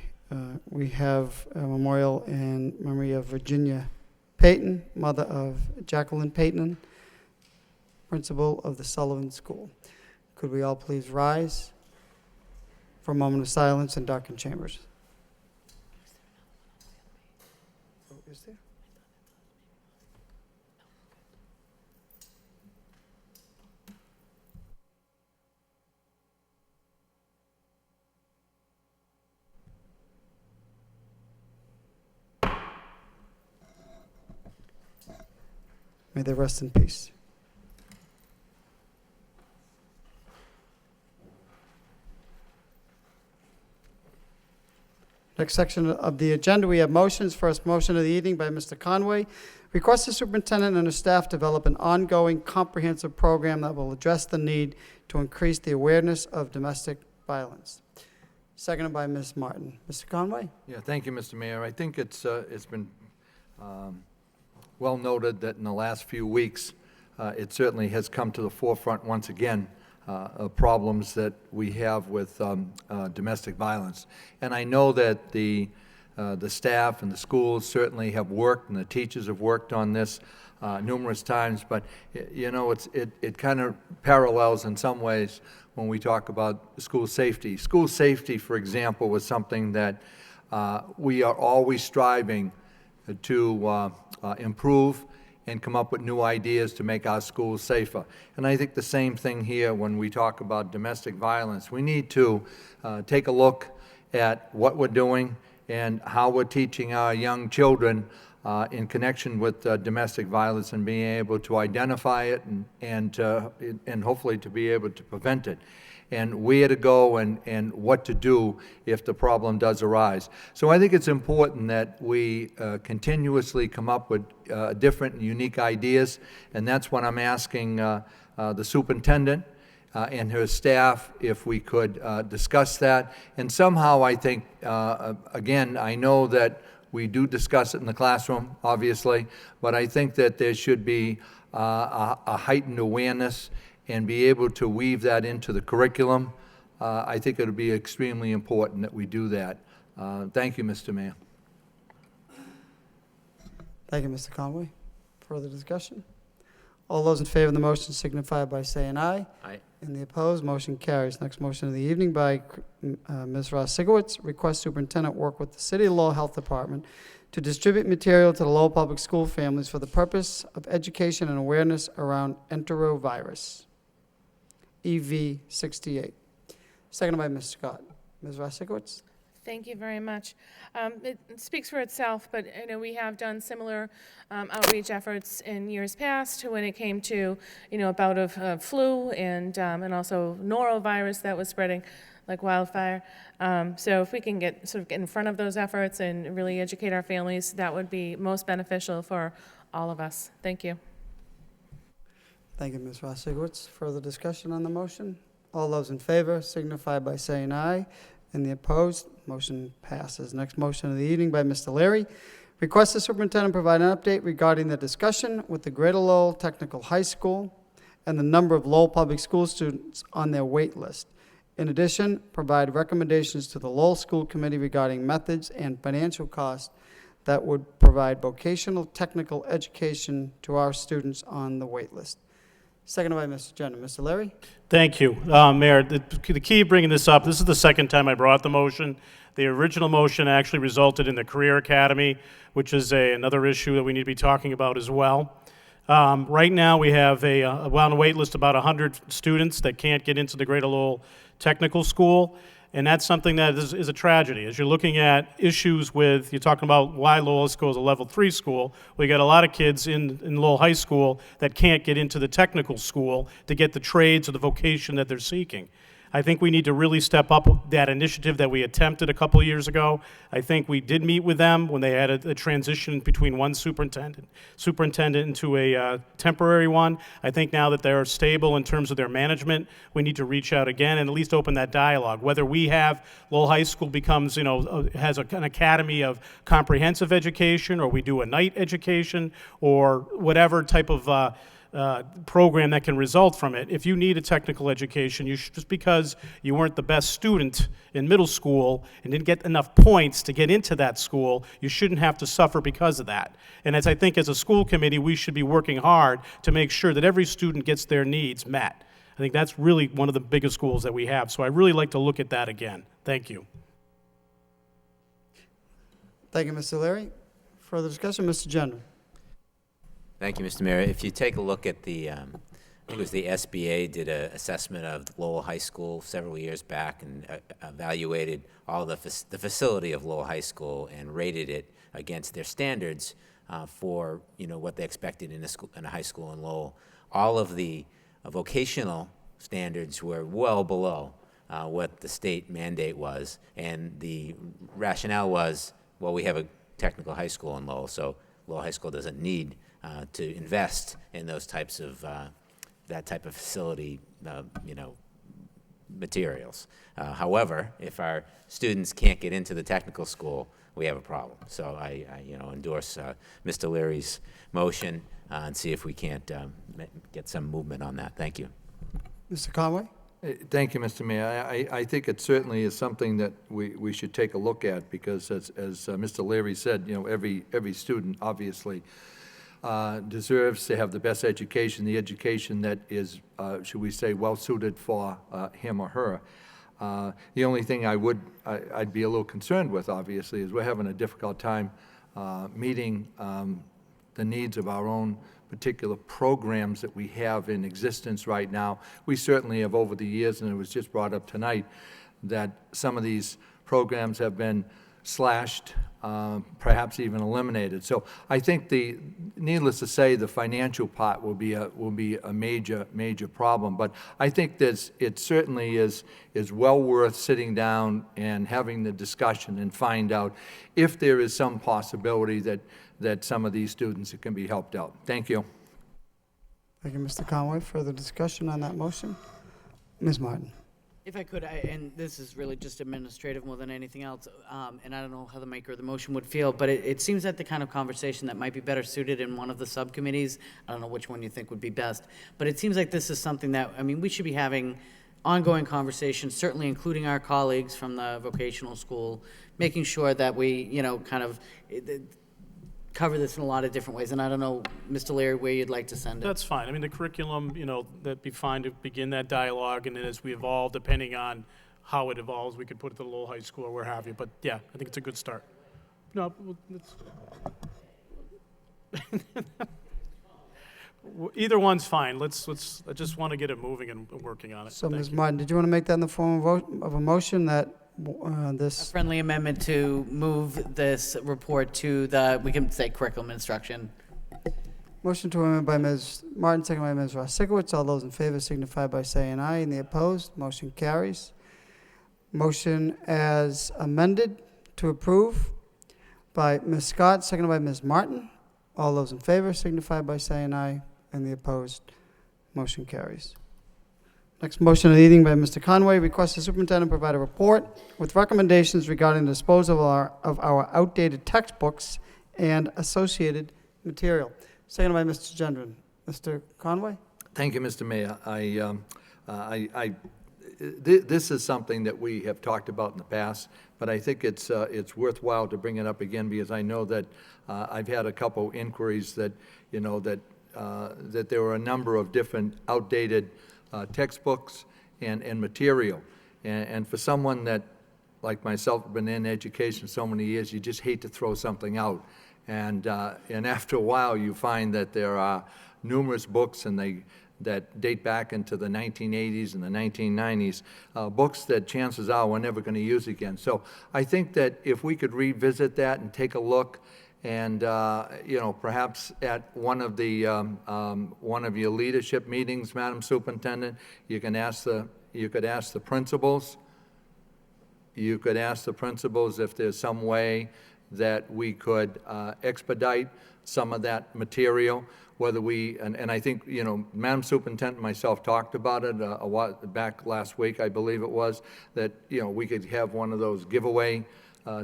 have a memorial in memory of Virginia Payton, mother of Jacqueline Payton, principal of the Sullivan School. Could we all please rise for a moment of silence in darkened chambers? Oh, is there? May they rest in peace. Next section of the agenda, we have motions. First motion of the evening by Mr. Conway. Request the superintendent and his staff develop an ongoing comprehensive program that will address the need to increase the awareness of domestic violence. Seconded by Ms. Martin. Mr. Conway? Yeah, thank you, Mr. Mayor. I think it's been well noted that in the last few weeks, it certainly has come to the forefront once again, of problems that we have with domestic violence. And I know that the staff and the schools certainly have worked, and the teachers have worked on this numerous times, but you know, it kind of parallels in some ways when we talk about school safety. School safety, for example, was something that we are always striving to improve and come up with new ideas to make our schools safer. And I think the same thing here when we talk about domestic violence. We need to take a look at what we're doing and how we're teaching our young children in connection with domestic violence and being able to identify it and hopefully to be able to prevent it, and where to go and what to do if the problem does arise. So I think it's important that we continuously come up with different and unique ideas, and that's what I'm asking the superintendent and her staff if we could discuss that. And somehow I think, again, I know that We do discuss it in the classroom, obviously, but I think that there should be a heightened awareness and be able to weave that into the curriculum. I think it would be extremely important that we do that. Thank you, Mr. Mayor. Thank you, Mr. Conway. Further discussion? All those in favor of the motion signify by saying aye. Aye. And the opposed, motion carries. Next motion of the evening by Ms. Ross Sigowitz, request superintendent work with the City of Lowell Health Department to distribute material to the Lowell Public School families for the purpose of education and awareness around enterovirus, EV68. Seconded by Ms. Scott. Ms. Ross Sigowitz? Thank you very much. It speaks for itself, but I know we have done similar outreach efforts in years past when it came to, a bout of flu and also norovirus that was spreading like wildfire. So if we can get in front of those efforts and really educate our families, that would be most beneficial for all of us. Thank you. Thank you, Ms. Ross Sigowitz. Further discussion on the motion? All those in favor signify by saying aye. And the opposed, motion passes. Next motion of the evening by Mr. Leary. Request the superintendent provide an update regarding the discussion with the Greater Lowell Technical High School and the number of Lowell Public School students on their wait list. In addition, provide recommendations to the Lowell School Committee regarding methods and financial costs that would provide vocational technical education to our students on the wait list. Seconded by Mr. Jenner. Mr. Leary? Thank you, Mayor. The key of bringing this up, this is the second time I brought the motion. The original motion actually resulted in the Career Academy, which is another issue that we need to be talking about as well. Right now, we have on the wait list about 100 students that can't get into the Greater Lowell Technical School, and that's something that is a tragedy. As you're looking at issues with, you're talking about why Lowell School is a level 3 school, we got a lot of kids in Lowell High School that can't get into the technical school to get the trades or the vocation that they're seeking. I think we need to really step up that initiative that we attempted a couple of years ago. I think we did meet with them when they had a transition between one superintendent into a temporary one. I think now that they're stable in terms of their management, we need to reach out again and at least open that dialogue. Whether we have Lowell High School becomes, has an academy of comprehensive education, or we do a night education, or whatever type of program that can result from it. If you need a technical education, just because you weren't the best student in middle school and didn't get enough points to get into that school, you shouldn't have to suffer because of that. And as I think as a school committee, we should be working hard to make sure that every student gets their needs met. I think that's really one of the biggest schools that we have. So I really like to look at that again. Thank you. Thank you, Mr. Leary. Further discussion? Mr. Jenner? Thank you, Mr. Mayor. If you take a look at the, I think it was the SBA did an assessment of Lowell High School several years back and evaluated all the facility of Lowell High School and rated it against their standards for what they expected in a high school in Lowell. All of the vocational standards were well below what the state mandate was, and the rationale was, well, we have a technical high school in Lowell, so Lowell High School doesn't need to invest in those types of that type of facility, materials. However, if our students can't get into the technical school, we have a problem. So I endorse Mr. Leary's motion and see if we can't get some movement on that. Thank you. Mr. Conway? Thank you, Mr. Mayor. I think it certainly is something that we should take a look at, because as Mr. Leary said, every student obviously deserves to have the best education, the education that is, should we say, well-suited for him or her. The only thing I'd be a little concerned with, obviously, is we're having a difficult time meeting the needs of our own particular programs that we have in existence right now. We certainly have over the years, and it was just brought up tonight, that some of these programs have been slashed, perhaps even eliminated. So I think needless to say, the financial part will be a major problem. But I think it certainly is well worth sitting down and having the discussion and find out if there is some possibility that some of these students can be helped out. Thank you. Thank you, Mr. Conway. Further discussion on that motion? Ms. Martin? If I could, and this is really just administrative more than anything else, and I don't know how the maker of the motion would feel, but it seems that the kind of conversation that might be better suited in one of the subcommittees, I don't know which one you think would be best, but it seems like this is something that, I mean, we should be having ongoing conversations, certainly including our colleagues from the vocational school, making sure that we, you know, kind of cover this in a lot of different ways. And I don't know, Mr. Leary, where you'd like to send it. That's fine. I mean, the curriculum, you know, that'd be fine to begin that dialogue, and then as we evolve, depending on how it evolves, we could put it to the Lowell High School or where have you. But yeah, I think it's a good start. No, either one's fine. I just want to get it moving and working on it. So, Thank Ms. you. Martin, did you want to make that in the form of a motion that A this, friendly amendment to move this report to the, we can say curriculum instruction. motion to amend by Ms. Martin, second by Ms. Rosikowicz. All those in favor signify by saying aye. And the opposed, motion carries. Motion as amended to approve by Ms. Scott, seconded by Ms. Martin. All those in favor signify by saying aye. And the opposed, motion carries. Next motion of the evening by Mr. Conway, request the superintendent provide a report with recommendations regarding the disposal of our outdated textbooks and associated material. Seconded by Mr. Gendron. Mr. Conway? Thank you, Mr. Mayor. This is something that we have talked about in the past, but I think it's worthwhile to bring it up again because I know that I've had a couple inquiries that, you know, that there were a number of different outdated textbooks and material. And for someone that, like myself, been in education so many years, you just hate to throw something out. And after a while, you find that there are numerous books that date back into the 1980s and the 1990s, books that chances are we're never going to use again. So I think that if we could revisit that and take a look, and you know, perhaps at one of your leadership meetings, Madam Superintendent, you could ask the principals. You could ask the principals if there's some way that we could expedite some of that material. Whether we, and I think, you know, Madam Superintendent and myself talked about it a while back last week, I believe it was, that, you know, we could have one of those giveaway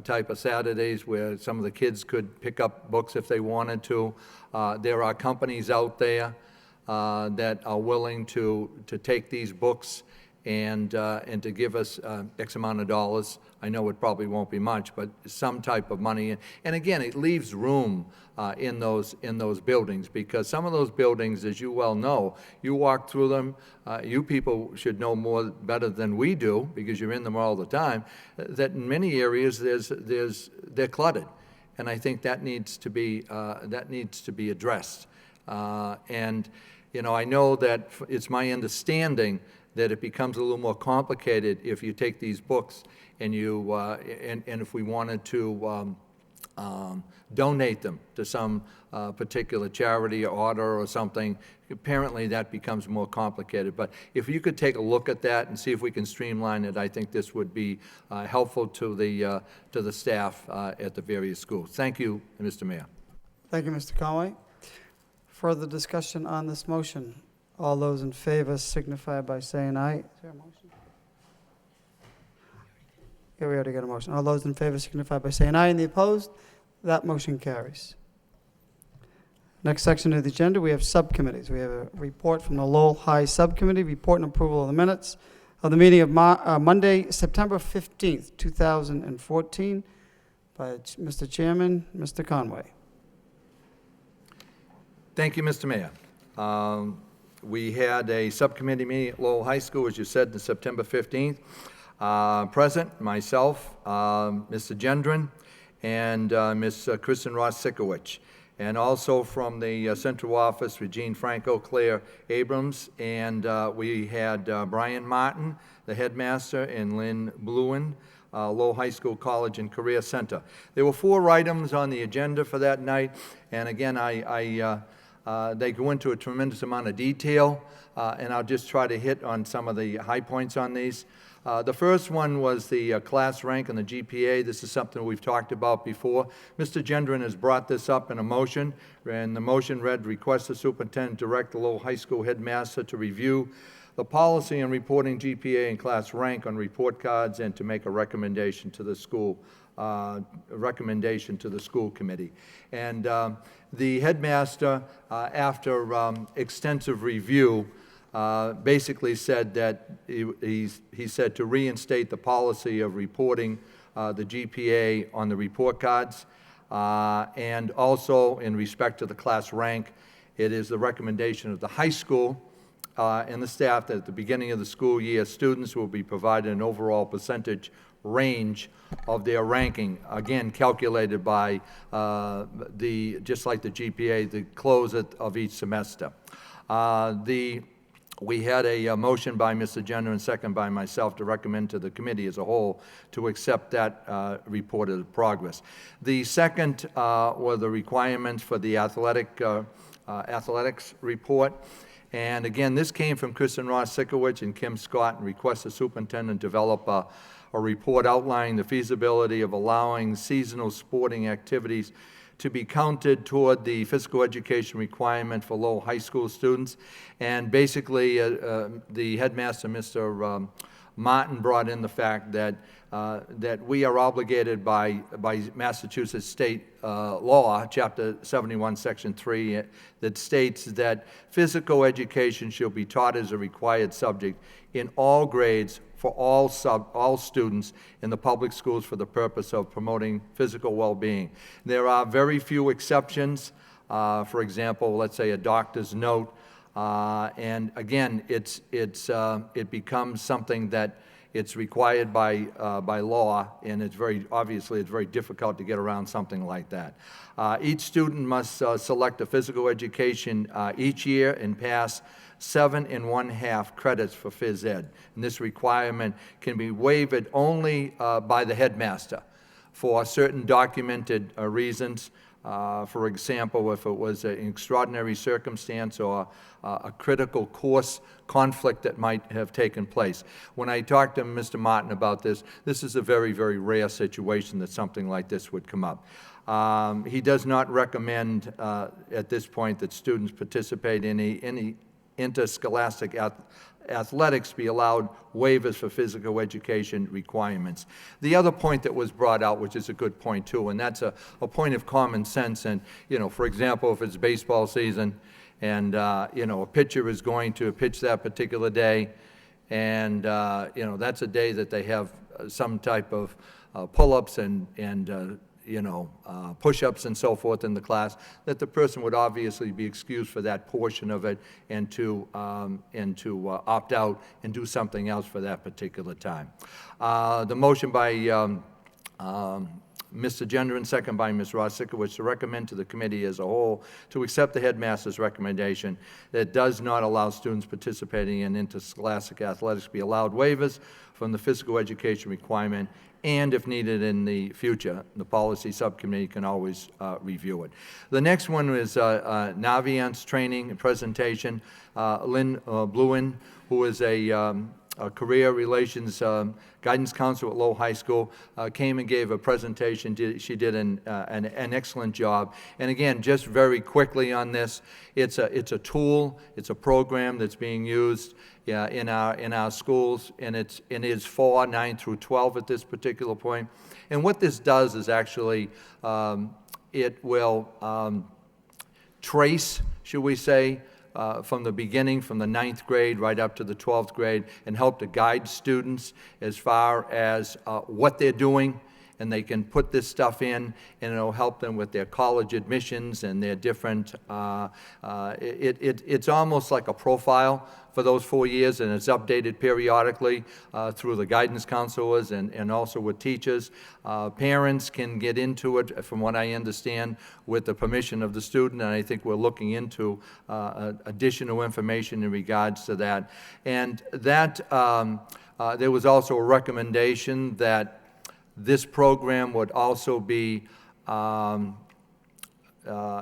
type of Saturdays where some of the kids could pick up books if they wanted to. There are companies out there that are willing to take these books and to give us X amount of dollars. I know it probably won't be much, but some type of money. And again, it leaves room in those buildings, because some of those buildings, as you well know, you walk through them, you people should know better than we do, because you're in them all the time, that in many areas they're cluttered. And I think that needs to be addressed. And you know, I know that it's my understanding that it becomes a little more complicated if you take these books and you and if we wanted to donate them to some particular charity or order or something. Apparently that becomes more complicated. But if you could take a look at that and see if we can streamline it, I think this would be helpful to the staff at the various schools. Thank you, Mr. Mayor. Thank you, Mr. Conway. Further discussion on this motion? All those in favor signify by saying aye. Is there a motion? Yeah, we already got a motion. All those in favor signify by saying aye. And the opposed? That motion carries. Next section of the agenda, we have subcommittees. We have a report from the Lowell High Subcommittee, report and approval of the minutes of the meeting of Monday, September 15th, 2014, by Mr. Chairman, Mr. Conway. Thank you, Mr. Mayor. We had a subcommittee meeting at Lowell High School, as you said, on September 15th. Present, myself, Mr. Gendron, and Ms. Kristen Rosikowicz. And also from the central office, Regine Franco, Claire Abrams, and we had Brian Martin, the headmaster, and Lynn Bluen, Lowell High School College and Career Center. There were 4 items on the agenda for that night, and again, they go into a tremendous amount of detail, and I'll just try to hit on some of the high points on these. The first one was the class rank and the GPA. This is something we've talked about before. Mr. Gendron has brought this up in a motion, and the motion read, request the superintendent direct the Lowell High School headmaster to review the policy on reporting GPA and class rank on report cards, and to make a recommendation to the school committee. And the headmaster, after extensive review, basically said that he said to reinstate the policy of reporting the GPA on the report cards, and also in respect to the class rank, it is the recommendation of the high school and the staff that at the beginning of the school year, students will be provided an overall percentage range of their ranking, again calculated by just like the GPA, the close of each semester. We had a motion by Mr. Jenner and second by myself to recommend to the committee as a whole to accept that reported progress. The second were the requirements for the athletics report. And again, this came from Kristen Ross Sikowicz and Kim Scott, and request the superintendent develop a report outlining the feasibility of allowing seasonal sporting activities to be counted toward the physical education requirement for Lowell High School students. And basically, the headmaster, Mr. Martin, brought in the fact that we are obligated by Massachusetts state law, Chapter 71, Section 3, that states that physical education shall be taught as a required subject in all grades for all students in the public schools for the purpose of promoting physical well-being. There are very few exceptions. For example, let's say a doctor's note, and again, it becomes something that it's required by law, and it's very difficult to get around something like that. Each student must select a physical education each year and pass 7 1/2 credits for phys ed. And this requirement can be waived only by the headmaster for certain documented reasons. For example, if it was an extraordinary circumstance or a critical course conflict that might have taken place. When I talked to Mr. Martin about this, this is a very, very rare situation that something like this would come up. He does not recommend at this point that students participate in any interscholastic athletics be allowed waivers for physical education requirements. The other point that was brought out, which is a good point too, and that's a point of common sense. And, for example, if it's baseball season and, a pitcher is going to pitch that particular day, and, that's a day that they have some type of pull-ups and push-ups and so forth in the class, that the person would obviously be excused for that portion of it and to opt out and do something else for that particular time. The motion by Mr. Gendron, second by Ms. Ross Sikowicz, to recommend to the committee as a whole to accept the headmaster's recommendation that does not allow students participating in interscholastic athletics to be allowed waivers from the physical education requirement, and if needed in the future, the policy subcommittee can always review it. The next one is Naviance training and presentation. Lynn Bluen, who is a career relations guidance counselor at Lowell High School, came and gave a presentation. She did an excellent job. And again, just very quickly on this, it's a tool, it's a program that's being used in our schools, and it is for 9 through 12 at this particular point. And what this does is actually it will trace, should we say, from the beginning, from the 9th grade right up to the 12th grade, and help to guide students as far as what they're doing, and they can put this stuff in, and it'll help them with their college admissions and their different, it's almost like a profile for those 4 years, and it's updated periodically through the guidance counselors and also with teachers. Parents can get into it, from what I understand, with the permission of the student, and I think we're looking into additional information in regards to that. And that, there was also a recommendation that this program would also be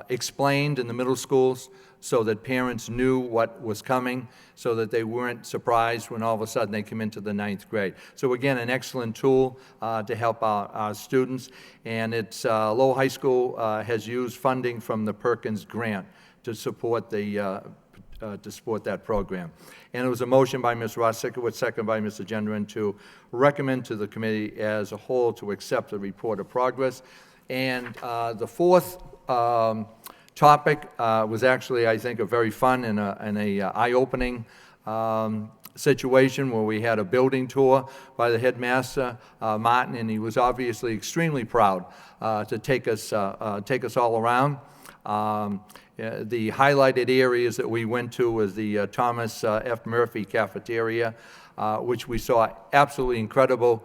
explained in the middle schools so that parents knew what was coming, so that they weren't surprised when all of a sudden they come into the 9th grade. So again, an excellent tool to help our students. And it's Lowell High School has used funding from the Perkins grant to support the to support that program. And it was a motion by Ms. Rosikowicz, second by Mr. Gendron, to recommend to the committee as a whole to accept the report of progress. And the fourth topic was actually, I think, a very fun and a eye-opening situation where we had a building tour by the headmaster, Martin, and he was obviously extremely proud to take us all around. The highlighted areas that we went to was the Thomas F. Murphy cafeteria, which we saw absolutely incredible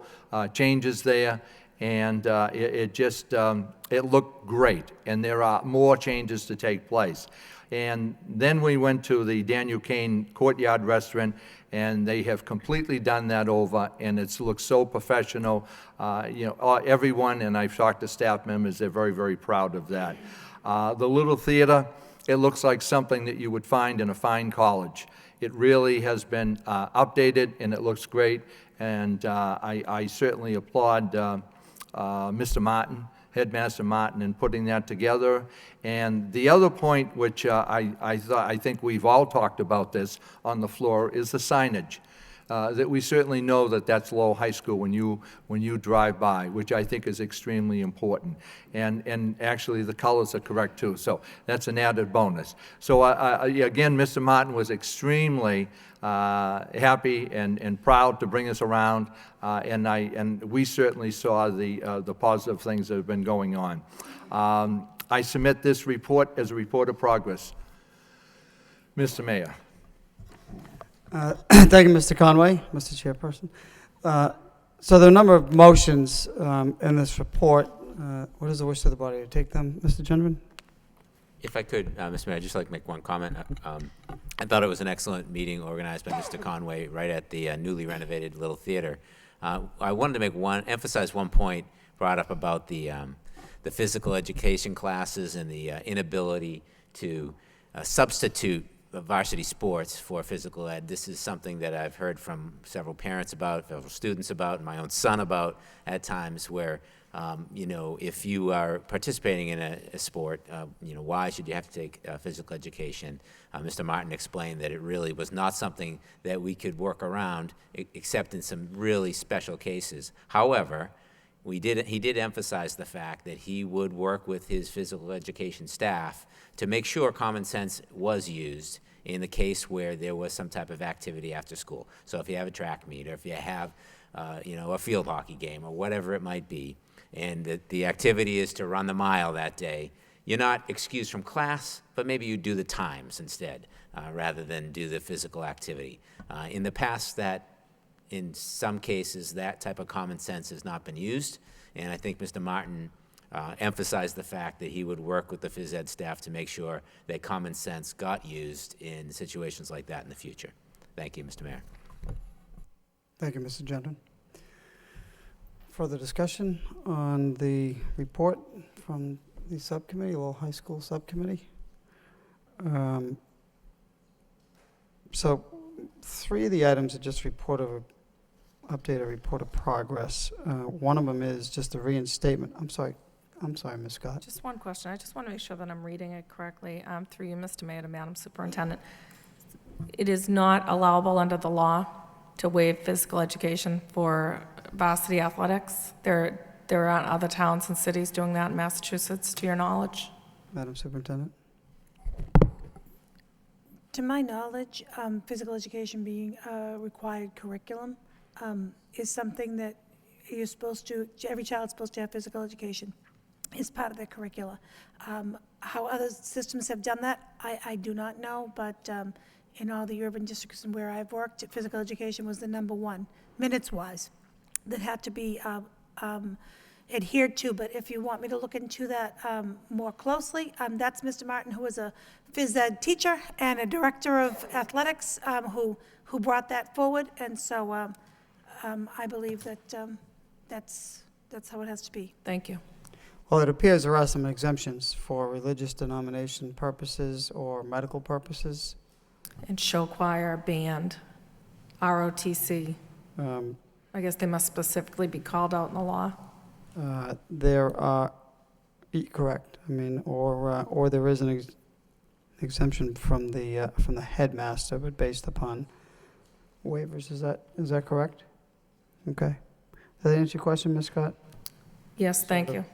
changes there, and it looked great, and there are more changes to take place. And then we went to the Daniel Kane Courtyard Restaurant, and they have completely done that over, and it looks so professional. Everyone, and I've talked to staff members, they're very, very proud of that. The little theater, it looks like something that you would find in a fine college. It really has been updated, and it looks great, and I certainly applaud Mr. Martin, Headmaster Martin, in putting that together. And the other point, which I think we've all talked about this on the floor, is the signage. That we certainly know that that's Lowell High School when you drive by, which I think is extremely important. And actually, the colors are correct too, so that's an added bonus. So again, Mr. Martin was extremely happy and proud to bring us around, and we certainly saw the positive things that have been going on. I submit this report as a report of progress. Mr. Mayor. Thank you, Mr. Conway, Mr. Chairperson. So there are a number of motions in this report. What is the wish of the body to take them, Mr. Gendron? If I could, Mr. Mayor, I'd just like to make one comment. I thought it was an excellent meeting organized by Mr. Conway right at the newly renovated Little Theater. I wanted to emphasize one point brought up about the physical education classes and the inability to substitute varsity sports for physical ed. This is something that I've heard from several parents about, several students about, and my own son about at times where, if you are participating in a sport, why should you have to take physical education? Mr. Martin explained that it really was not something that we could work around except in some really special cases. However, he did emphasize the fact that he would work with his physical education staff to make sure common sense was used in the case where there was some type of activity after school. So if you have a track meet, or if you have, a field hockey game, or whatever it might be, and the activity is to run the mile that day, you're not excused from class, but maybe you do the times instead, rather than do the physical activity. In the past, in some cases, that type of common sense has not been used, and I think Mr. Martin emphasized the fact that he would work with the phys ed staff to make sure that common sense got used in situations like that in the future. Thank you, Mr. Mayor. Thank you, Mr. Gendron. Further discussion on the report from the subcommittee, Lowell High School Subcommittee? So 3 of the items are just updated report of progress. One of them is just a reinstatement. I'm sorry, Ms. Scott. Just one question. I just want to make sure that I'm reading it correctly. Through you, Mr. Mayor, to Madam Superintendent. It is not allowable under the law to waive physical education for varsity athletics. There aren't other towns and cities doing that in Massachusetts, to your knowledge? Madam Superintendent? To my knowledge, physical education being a required curriculum is something that you're supposed to, every child's supposed to have physical education as part of their curricula. How other systems have done that, I do not know, but in all the urban districts and where I've worked, physical education was the #1, minutes-wise, that had to be adhered to. But if you want me to look into that more closely, that's Mr. Martin, who is a phys ed teacher and a director of athletics, who brought that forward. And so I believe that that's how it has to be. Thank you. Well, it appears there are some exemptions for religious denomination purposes or medical purposes. And show choir, band, ROTC. I guess they must specifically be called out in the law. There are, correct. I mean, or there is exemption from the headmaster, but based upon waivers. Is that correct? Okay. Does that answer your question, Ms. Scott? Yes, thank you.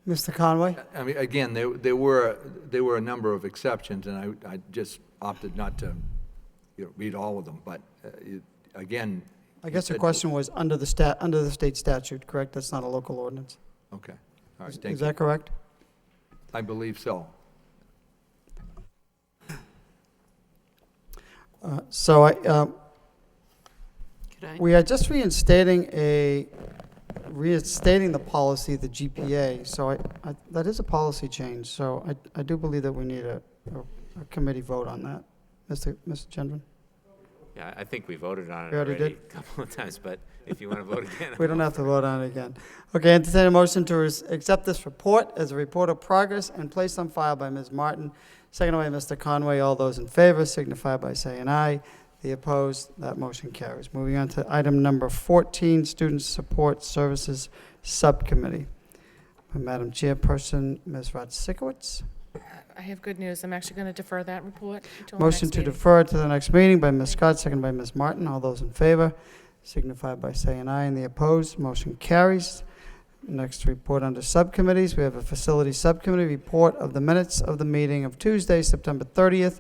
Mr. Conway? I mean, again, there were a number of exceptions, and I just opted not to, read all of them. But again, I guess the you said- question was under the state statute, correct? That's not a local ordinance. Okay, all right, Is thank you. that correct? I believe so. We are just reinstating the policy, the GPA. So that is a policy change. So I do believe that we need a committee vote on that. Mr. Gendron? Yeah, I think we voted on it We already already did? a couple of times, but if you want to vote again. We don't have to vote on it again. Okay, entertain a motion to accept this report as a report of progress and placed on file by Ms. Martin, seconded by Mr. Conway. All those in favor signify by saying aye. The opposed, that motion carries. Moving on to item number 14, Student Support Services Subcommittee. Madam Chairperson, Ms. Radsikowitz. I have good news. I'm actually going to defer that report until Motion next to meeting. defer to the next meeting by Ms. Scott, seconded by Ms. Martin. All those in favor signify by saying aye, and the opposed, motion carries. Next report under subcommittees, we have a Facility Subcommittee report of the minutes of the meeting of Tuesday, September 30th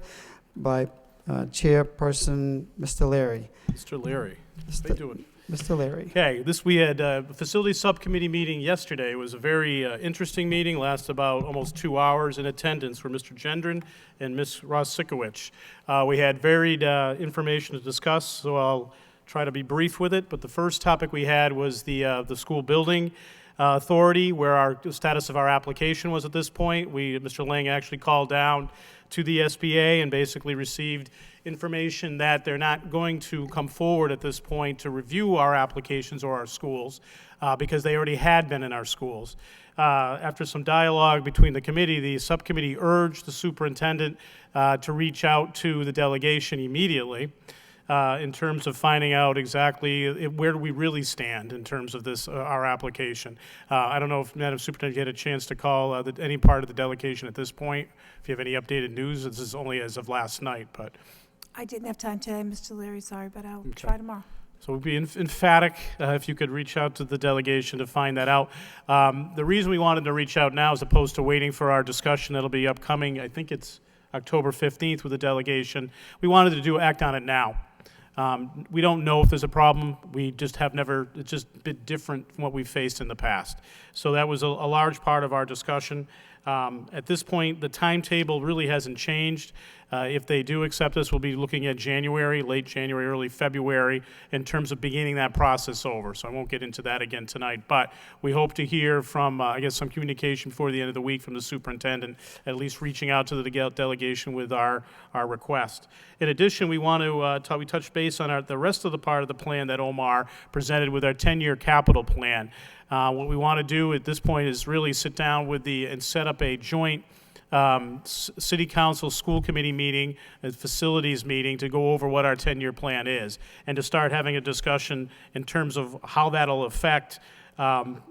by Chairperson Mr. Leary. Mr. Leary, how you doing? Mr. Leary. Okay, we had a facility subcommittee meeting yesterday. It was a very interesting meeting, lasted about almost 2 hours. In attendance were Mr. Gendron and Ms. Rosikowicz. We had varied information to discuss, so I'll try to be brief with it. But the first topic we had was the school building authority, where the status of our application was at this point. Mr. Lang actually called down to the SBA and basically received information that they're not going to come forward at this point to review our applications or our schools because they already had been in our schools. After some dialogue between the committee, the subcommittee urged the superintendent to reach out to the delegation immediately in terms of finding out exactly where do we really stand in terms of this, our application. I don't know if Madam Superintendent, you had a chance to call any part of the delegation at this point. If you have any updated news, this is only as of last night, but. I didn't have time today, Mr. Leary, sorry, but I'll try tomorrow. So it would be emphatic if you could reach out to the delegation to find that out. The reason we wanted to reach out now as opposed to waiting for our discussion that'll be upcoming, I think it's October 15th with the delegation, we wanted to act on it now. We don't know if there's a problem. We just have never, it's just a bit different from what we've faced in the past. So that was a large part of our discussion. At this point, the timetable really hasn't changed. If they do accept us, we'll be looking at January, late January, early February, in terms of beginning that process over. So I won't get into that again tonight, but we hope to hear from, I guess, some communication before the end of the week from the superintendent, at least reaching out to the delegation with our request. In addition, we want to we touch base on the rest of the part of the plan that Omar presented with our 10-year capital plan. What we want to do at this point is really sit down and set up a joint city council, school committee meeting, and facilities meeting to go over what our 10-year plan is and to start having a discussion in terms of how that'll affect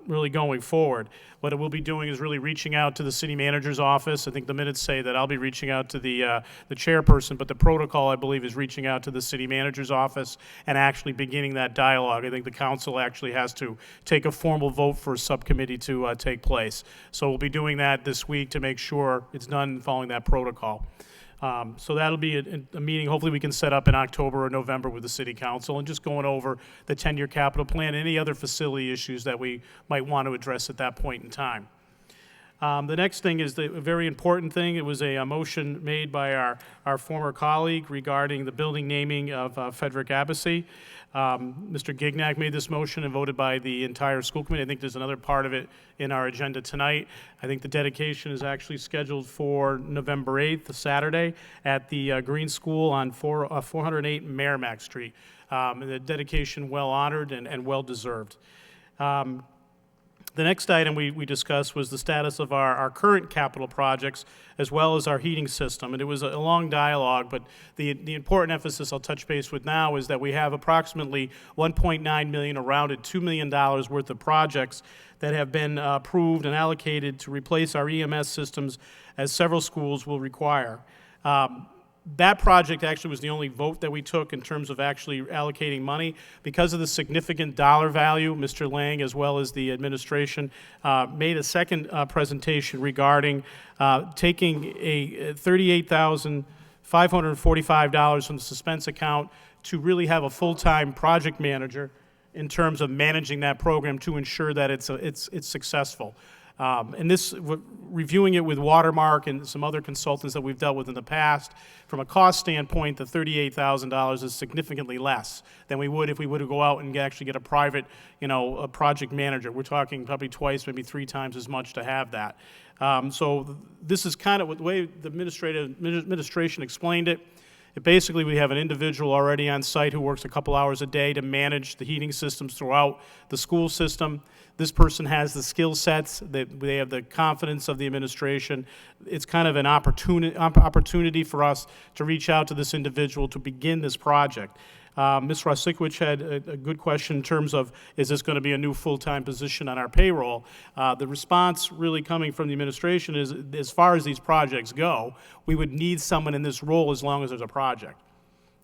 really going forward. What it will be doing is really reaching out to the city manager's office. I think the minutes say that I'll be reaching out to the chairperson, but the protocol, I believe, is reaching out to the city manager's office and actually beginning that dialogue. I think the council actually has to take a formal vote for a subcommittee to take place. So we'll be doing that this week to make sure it's done following that protocol. So that'll be a meeting hopefully we can set up in October or November with the City Council and just going over the 10-year capital plan, any other facility issues that we might want to address at that point in time. The next thing is a very important thing. It was a motion made by our former colleague regarding the building naming of Frederick Abbasi. Mr. Gignac made this motion and voted by the entire school committee. I think there's another part of it in our agenda tonight. I think the dedication is actually scheduled for November 8th, Saturday, at the Green School on 408 Merrimack Street. And the dedication well honored and well deserved. The next item we discussed was the status of our current capital projects as well as our heating system. And it was a long dialogue, but the important emphasis I'll touch base with now is that we have approximately $1.9 million, around $2 million worth of projects that have been approved and allocated to replace our EMS systems, as several schools will require. That project actually was the only vote that we took in terms of actually allocating money. Because of the significant dollar value, Mr. Lang, as well as the administration, made a second presentation regarding taking a $38,545 from the suspense account to really have a full-time project manager in terms of managing that program to ensure that it's successful. And this, reviewing it with Watermark and some other consultants that we've dealt with in the past, from a cost standpoint, the $38,000 is significantly less than we would if we were to go out and actually get a private, a project manager. We're talking probably twice, maybe 3 times as much to have that. So this is kind of the way the administration explained it. Basically, we have an individual already on site who works a couple hours a day to manage the heating systems throughout the school system. This person has the skill sets, they have the confidence of the administration. It's kind of an opportunity for us to reach out to this individual to begin this project. Ms. Rosikiewicz had a good question in terms of, is this going to be a new full-time position on our payroll? The response really coming from the administration is, as far as these projects go, we would need someone in this role as long as there's a project.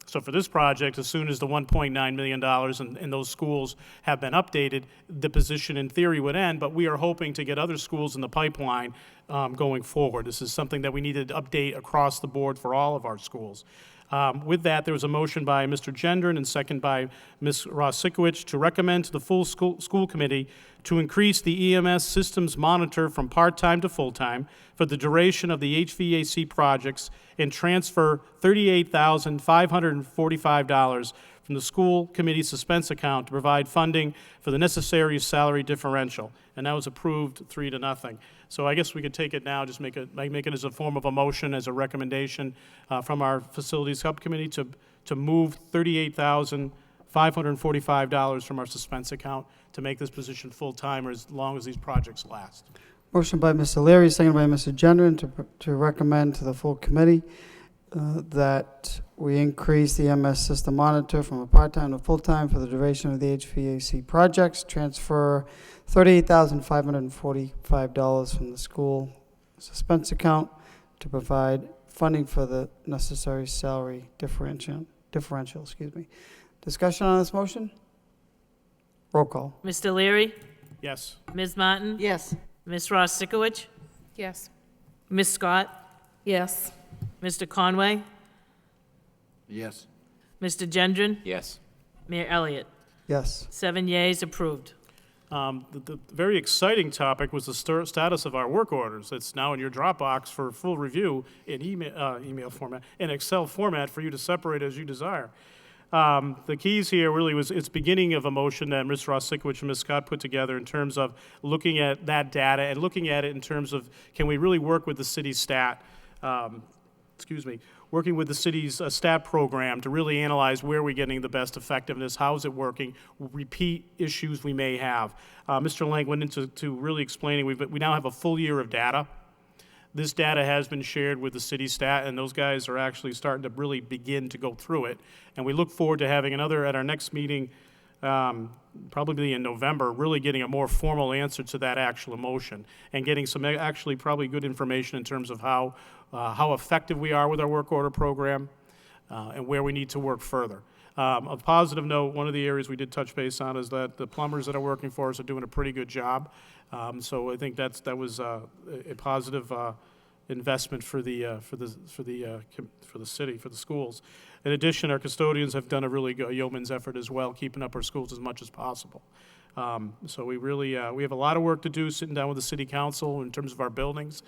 So for this project, as soon as the $1.9 million and those schools have been updated, the position in theory would end, but we are hoping to get other schools in the pipeline going forward. This is something that we need to update across the board for all of our schools. With that, there was a motion by Mr. Gendron and second by Ms. Rosikiewicz to recommend to the full school committee to increase the EMS systems monitor from part-time to full-time for the duration of the HVAC projects and transfer $38,545 from the school committee suspense account to provide funding for the necessary salary differential. And that was approved 3-0. So I guess we could take it now, just make it as a form of a motion, as a recommendation from our facilities subcommittee to move $38,545 from our suspense account to make this position full-time as long as these projects last. Motion by Mr. Leary, seconded by Mr. Gendron to recommend to the full committee that we increase the MS system monitor from a part-time to full-time for the duration of the HVAC projects, transfer $38,545 from the school suspense account to provide funding for the necessary salary differential. Discussion on this motion? Roll call. Mr. Leary? Yes. Ms. Martin? Yes. Ms. Rosikiewicz? Yes. Ms. Scott? Yes. Mr. Conway? Yes. Mr. Gendron? Yes. Mayor Elliott? Yes. 7 yeas, approved. The very exciting topic was the status of our work orders. It's now in your Dropbox for full review in email format, in Excel format for you to separate as you desire. The keys here really was it's beginning of a motion that Ms. Rosikiewicz and Ms. Scott put together in terms of looking at that data and looking at it in terms of, can we really work with the city's working with the city's STAT program to really analyze where we're getting the best effectiveness, how is it working, repeat issues we may have. Mr. Lang went into really explaining, we now have a full year of data. This data has been shared with the city stat, and those guys are actually starting to really begin to go through it. And we look forward to having another at our next meeting, probably in November, really getting a more formal answer to that actual motion and getting some actually probably good information in terms of how effective we are with our work order program and where we need to work further. A positive note, one of the areas we did touch base on is that the plumbers that are working for us are doing a pretty good job. So I think that was a positive investment for the city, for the schools. In addition, our custodians have done a really good yeoman's effort as well, keeping up our schools as much as possible. So we really we have a lot of work to do sitting down with the city council in terms of our buildings.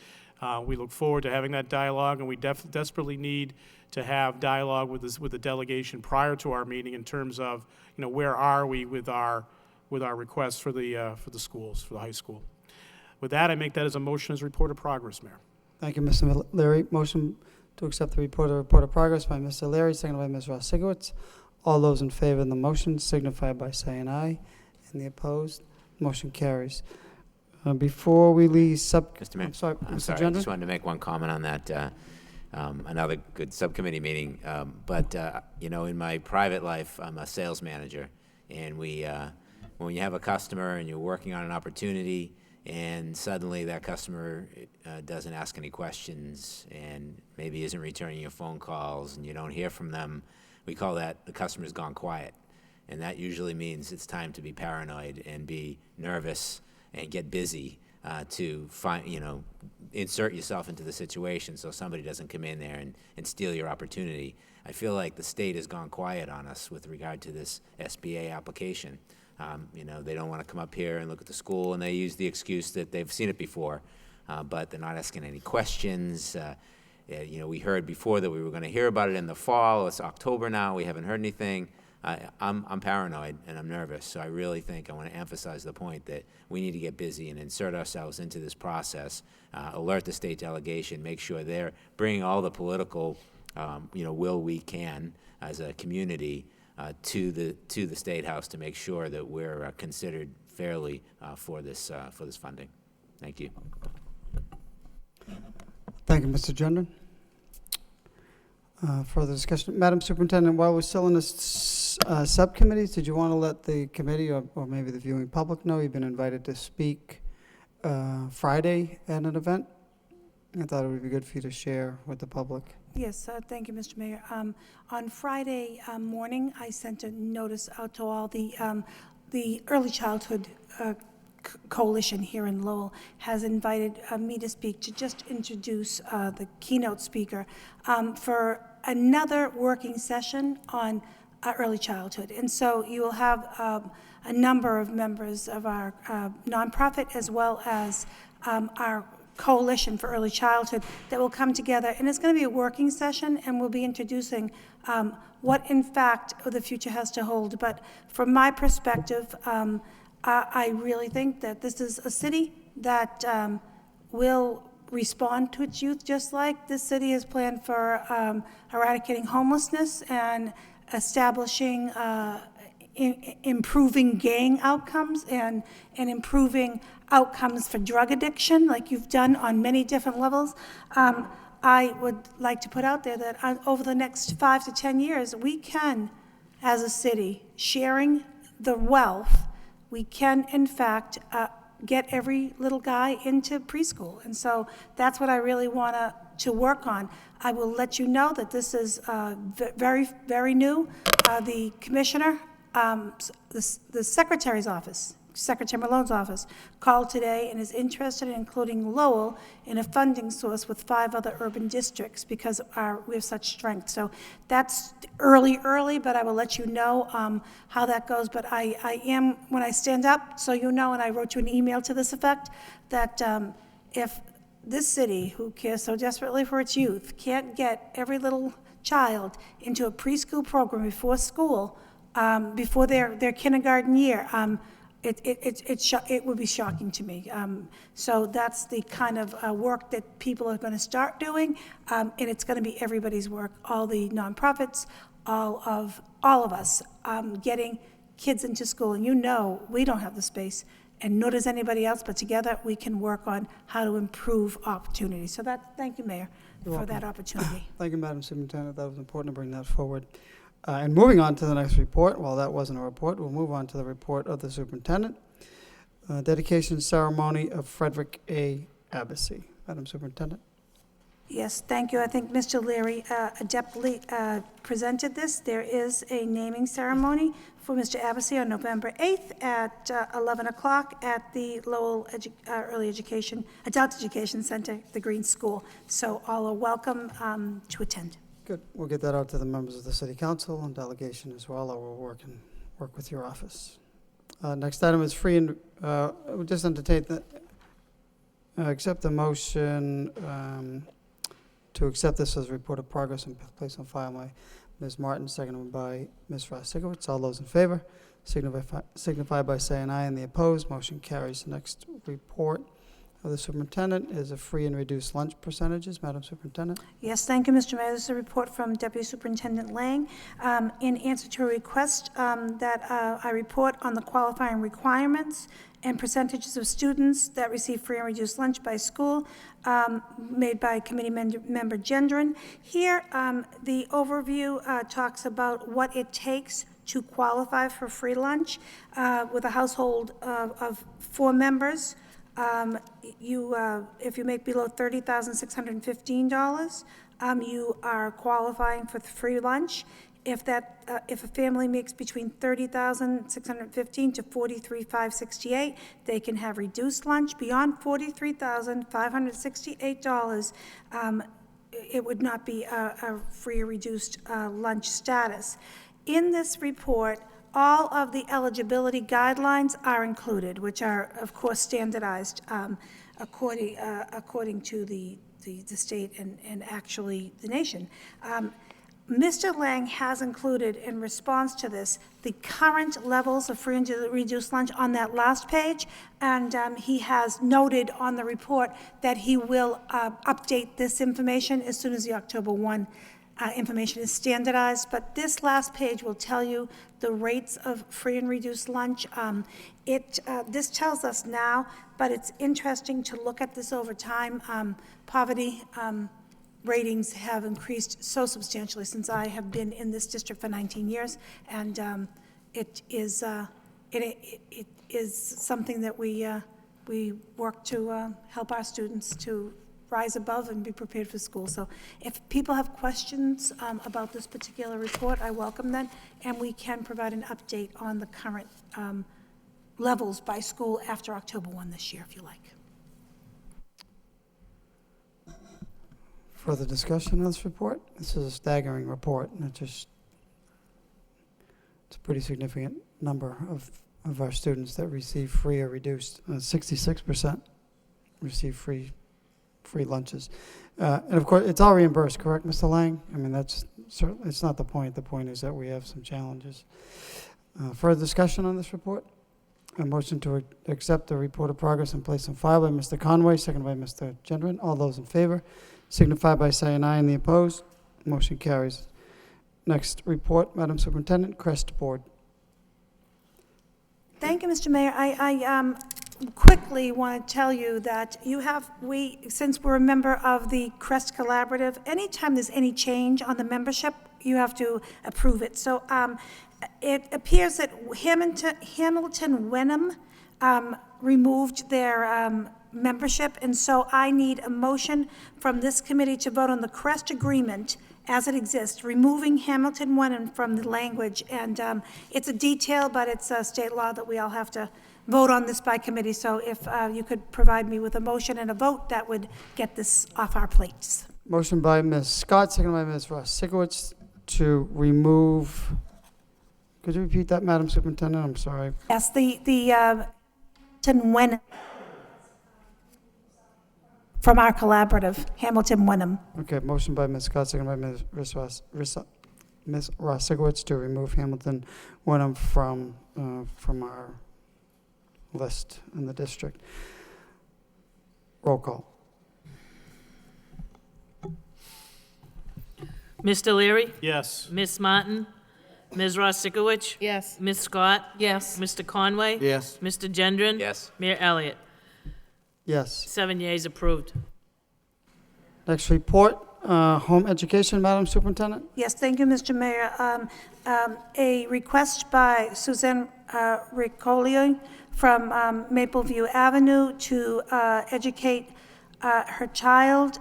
We look forward to having that dialogue, and we desperately need to have dialogue with the delegation prior to our meeting in terms of, where are we with our requests for the schools, for the high school. With that, I make that as a motion as a report of progress, Mayor. Thank you, Mr. Leary. Motion to accept the report of progress by Mr. Leary, seconded by Ms. Rosikiewicz. All those in favor of the motion signify by saying aye. Any opposed? Motion carries. Before we leave Mr. Mayor? I'm sorry, I'm Mr. sorry, I Gendron? just wanted to make one comment on that. Another good subcommittee meeting. You know, in my private life, I'm a sales manager. And when you have a customer and you're working on an opportunity, and suddenly that customer doesn't ask any questions and maybe isn't returning your phone calls and you don't hear from them, we call that the customer's gone quiet. And that usually means it's time to be paranoid and be nervous and get busy to find, insert yourself into the situation so somebody doesn't come in there and steal your opportunity. I feel like the state has gone quiet on us with regard to this SBA application. They don't want to come up here and look at the school, and they use the excuse that they've seen it before, but they're not asking any questions. We heard before that we were going to hear about it in the fall. It's October now. We haven't heard anything. I'm paranoid and I'm nervous, so I really think I want to emphasize the point that we need to get busy and insert ourselves into this process, alert the state delegation, make sure they're bringing all the political will we can as a community to the State House to make sure that we're considered fairly for this funding. Thank you. Thank you, Mr. Gendron. Further discussion. Madam Superintendent, while we're still in this subcommittees, did you want to let the committee or maybe the viewing public know you've been invited to speak Friday at an event? I thought it would be good for you to share with the public. Yes, thank you, Mr. Mayor. On Friday morning, I sent a notice out to all the Early Childhood Coalition here in Lowell has invited me to speak, to just introduce the keynote speaker for another working session on early childhood. And so you will have a number of members of our nonprofit as well as our Coalition for Early Childhood that will come together, and it's going to be a working session, and we'll be introducing what in fact the future has to hold. But from my perspective, I really think that this is a city that will respond to its youth, just like this city has planned for eradicating homelessness and establishing improving gang outcomes and improving outcomes for drug addiction, like you've done on many different levels. I would like to put out there that over the next 5 to 10 years, we can, as a city, sharing the wealth, we can, in fact, get every little guy into preschool. And so that's what I really want to work on. I will let you know that this is very, very new. The commissioner, the secretary's office, Secretary Malone's office, called today and is interested in including Lowell in a funding source with 5 other urban districts because we have such strength. So that's early, but I will let you know how that goes. But I am, when I stand up, so you know, and I wrote you an email to this effect, that if this city, who cares so desperately for its youth, can't get every little child into a preschool program before school, before their kindergarten year, it would be shocking to me. So that's the kind of work that people are going to start doing, and it's going to be everybody's work, all the nonprofits, all of us, getting kids into school. And you know we don't have the space, and nor does anybody else, but together we can work on how to improve opportunities. So thank you, Mayor, for that opportunity. Thank you, Madam Superintendent. That was important to bring that forward. And moving on to the next report, well, that wasn't a report, we'll move on to the report of the superintendent. Dedication ceremony of Frederick A. Abbasi. Madam Superintendent. Yes, thank you. I think Mr. Leary adeptly presented this. There is a naming ceremony for Mr. Abbasi on November 8th at 11 o'clock at the Lowell Adult Education Center, the Green School. So all are welcome to attend. Good. We'll get that out to the members of the City Council and delegation as well. I will work with your office. Next item is free and we'll just entertain accept the motion to accept this as a report of progress and place on file by Ms. Martin, seconded by Ms. Ross-Sigowitz. All those in favor signify by saying aye, and the opposed. Motion carries. The next report of the superintendent is a free and reduced lunch percentages. Madam Superintendent. Yes, thank you, Mr. Mayor. This is a report from Deputy Superintendent Lang. In answer to a request that I report on the qualifying requirements and percentages of students that receive free and reduced lunch by school, made by committee member Gendron. Here, the overview talks about what it takes to qualify for free lunch. With a household of 4 members, if you make below $30,615, you are qualifying for the free lunch. If a family makes between $30,615 to $43,568, they can have reduced lunch. Beyond $43,568, it would not be a free or reduced lunch status. In this report, all of the eligibility guidelines are included, which are, of course, standardized according to the state and actually the nation. Mr. Lang has included, in response to this, the current levels of free and reduced lunch on that last page, and he has noted on the report that he will update this information as soon as the October 1 information is standardized. But this last page will tell you the rates of free and reduced lunch. This tells us now, but it's interesting to look at this over time. Poverty ratings have increased so substantially since I have been in this district for 19 years, and it is something that we work to help our students to rise above and be prepared for school. So if people have questions about this particular report, I welcome them, and we can provide an update on the current levels by school after October 1 this year, if you like. Further discussion on this report? This is a staggering report, and it's a pretty significant number of our students that receive free or reduced. 66% receive free lunches. And of course, it's all reimbursed, correct, Mr. Lang? I mean, that's certainly, it's not the point. The point is that we have some challenges. Further discussion on this report? A motion to accept the report of progress and place on file by Mr. Conway, seconded by Mr. Gendron. All those in favor signify by saying aye, and the opposed. Motion carries. Next report, Madam Superintendent, Crest Board. Thank you, Mr. Mayor. I quickly want to tell you that since we're a member of the Crest Collaborative, anytime there's any change on the membership, you have to approve it. So it appears that Hamilton Wenham removed their membership, and so I need a motion from this committee to vote on the Crest Agreement as it exists, removing Hamilton Wenham from the language. And it's a detail, but it's a state law that we all have to vote on this by committee. So if you could provide me with a motion and a vote, that would get this off our plates. Motion by Ms. Scott, seconded by Ms. Ross-Sikowicz to remove, could you repeat that, Madam Superintendent? I'm sorry. Yes, the Hamilton Wenham from our collaborative, Hamilton Wenham. Okay, motion by Ms. Scott, seconded by Ms. Ross-Sikowicz to remove Hamilton Wenham from our list in the district. Roll call. Mr. Leary? Yes. Ms. Martin? Ms. Ross-Sikowicz? Yes. Ms. Scott? Yes. Mr. Conway? Yes. Mr. Gendron? Yes. Mayor Elliott? Yes. 7 yeas approved. Next report, home education, Madam Superintendent. Yes, thank you, Mr. Mayor. A request by Suzanne Riccoli from Mapleview Avenue to educate her child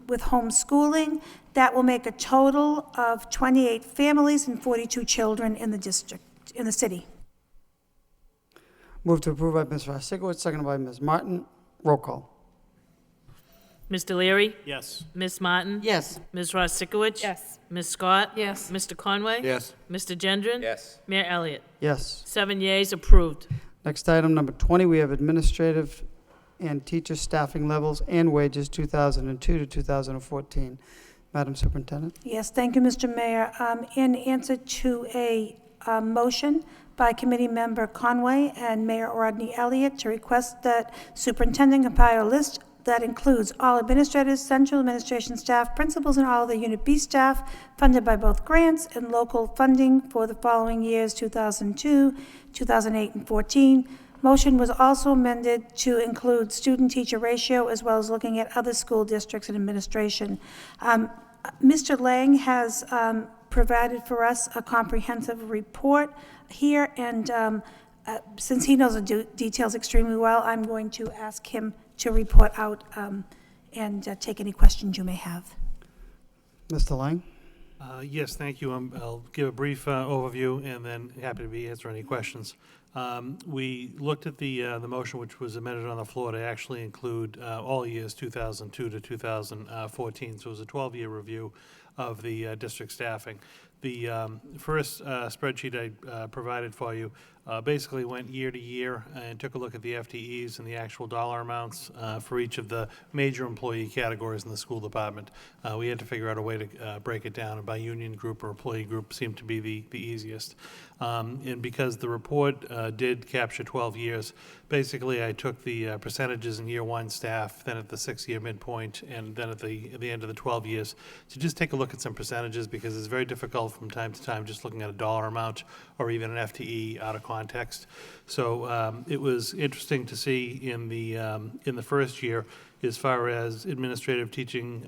with homeschooling. That will make a total of 28 families and 42 children in the district, in the city. Move to approve by Ms. Ross-Sikowicz, seconded by Ms. Martin. Roll call. Mr. Leary? Yes. Ms. Martin? Yes. Ms. Ross-Sikowicz? Yes. Ms. Scott? Yes. Mr. Conway? Yes. Mr. Gendron? Yes. Mayor Elliott? Yes. 7 yeas approved. Next item, number 20, we have administrative and teacher staffing levels and wages 2002 to 2014. Madam Superintendent. Yes, thank you, Mr. Mayor. In answer to a motion by committee member Conway and Mayor Rodney Elliott to request that superintendent compile a list that includes all administrators, central administration staff, principals, and all the Unit B staff funded by both grants and local funding for the following years, 2002, 2008, and 14. Motion was also amended to include student-teacher ratio as well as looking at other school districts and administration. Mr. Lang has provided for us a comprehensive report here, and since he knows the details extremely well, I'm going to ask him to report out and take any questions you may have. Mr. Lang? Yes, thank you. I'll give a brief overview and then happy to answer any questions. We looked at the motion which was amended on the floor to actually include all years 2002 to 2014. So it was a 12-year review of the district staffing. The first spreadsheet I provided for you basically went year to year and took a look at the FTEs and the actual dollar amounts for each of the major employee categories in the school department. We had to figure out a way to break it down, and by union group or employee group seemed to be the easiest. And because the report did capture 12 years, basically I took the percentages in year one staff, then at the 6-year midpoint, and then at the end of the 12 years to just take a look at some percentages, because it's very difficult from time to time just looking at a dollar amount or even an FTE out of context. So it was interesting to see in the first year, as far as administrative teaching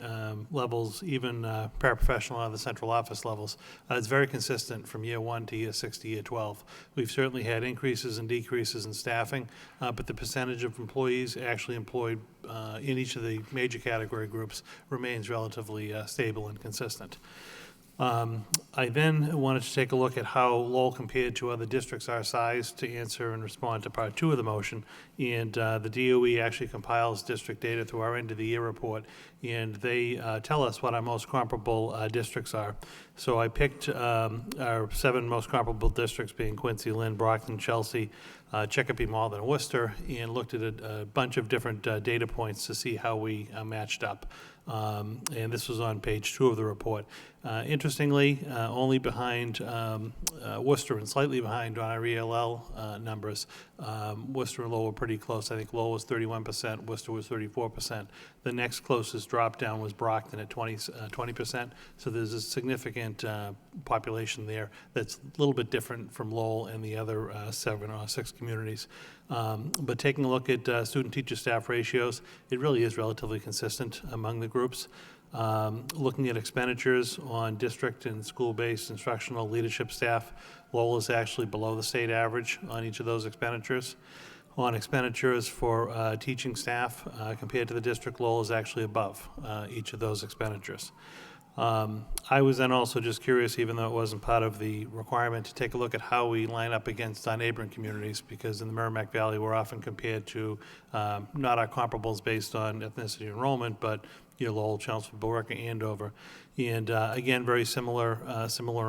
levels, even paraprofessional and the central office levels, it's very consistent from year 1 to year 6 to year 12. We've certainly had increases and decreases in staffing, but the percentage of employees actually employed in each of the major category groups remains relatively stable and consistent. I then wanted to take a look at how Lowell compared to other districts our size to answer and respond to part 2 of the motion. And the DOE actually compiles district data through our end of the year report, and they tell us what our most comparable districts are. So I picked our 7 most comparable districts, being Quincy, Lynn, Brockton, Chelsea, Chicopee, Malden, and Worcester, and looked at a bunch of different data points to see how we matched up. And this was on page 2 of the report. Interestingly, only behind Worcester and slightly behind on our ELL numbers. Worcester and Lowell were pretty close. I think Lowell was 31%, Worcester was 34%. The next closest drop down was Brockton at 20%. So there's a significant population there that's a little bit different from Lowell and the other 7 or 6 communities. But taking a look at student-teacher staff ratios, it really is relatively consistent among the groups. Looking at expenditures on district and school-based instructional leadership staff, Lowell is actually below the state average on each of those expenditures. On expenditures for teaching staff compared to the district, Lowell is actually above each of those expenditures. I was then also just curious, even though it wasn't part of the requirement, to take a look at how we line up against our neighboring communities, because in the Merrimack Valley, we're often compared to not our comparables based on ethnicity enrollment, but Lowell, Chelmsford, Billerica, Andover. And again, very similar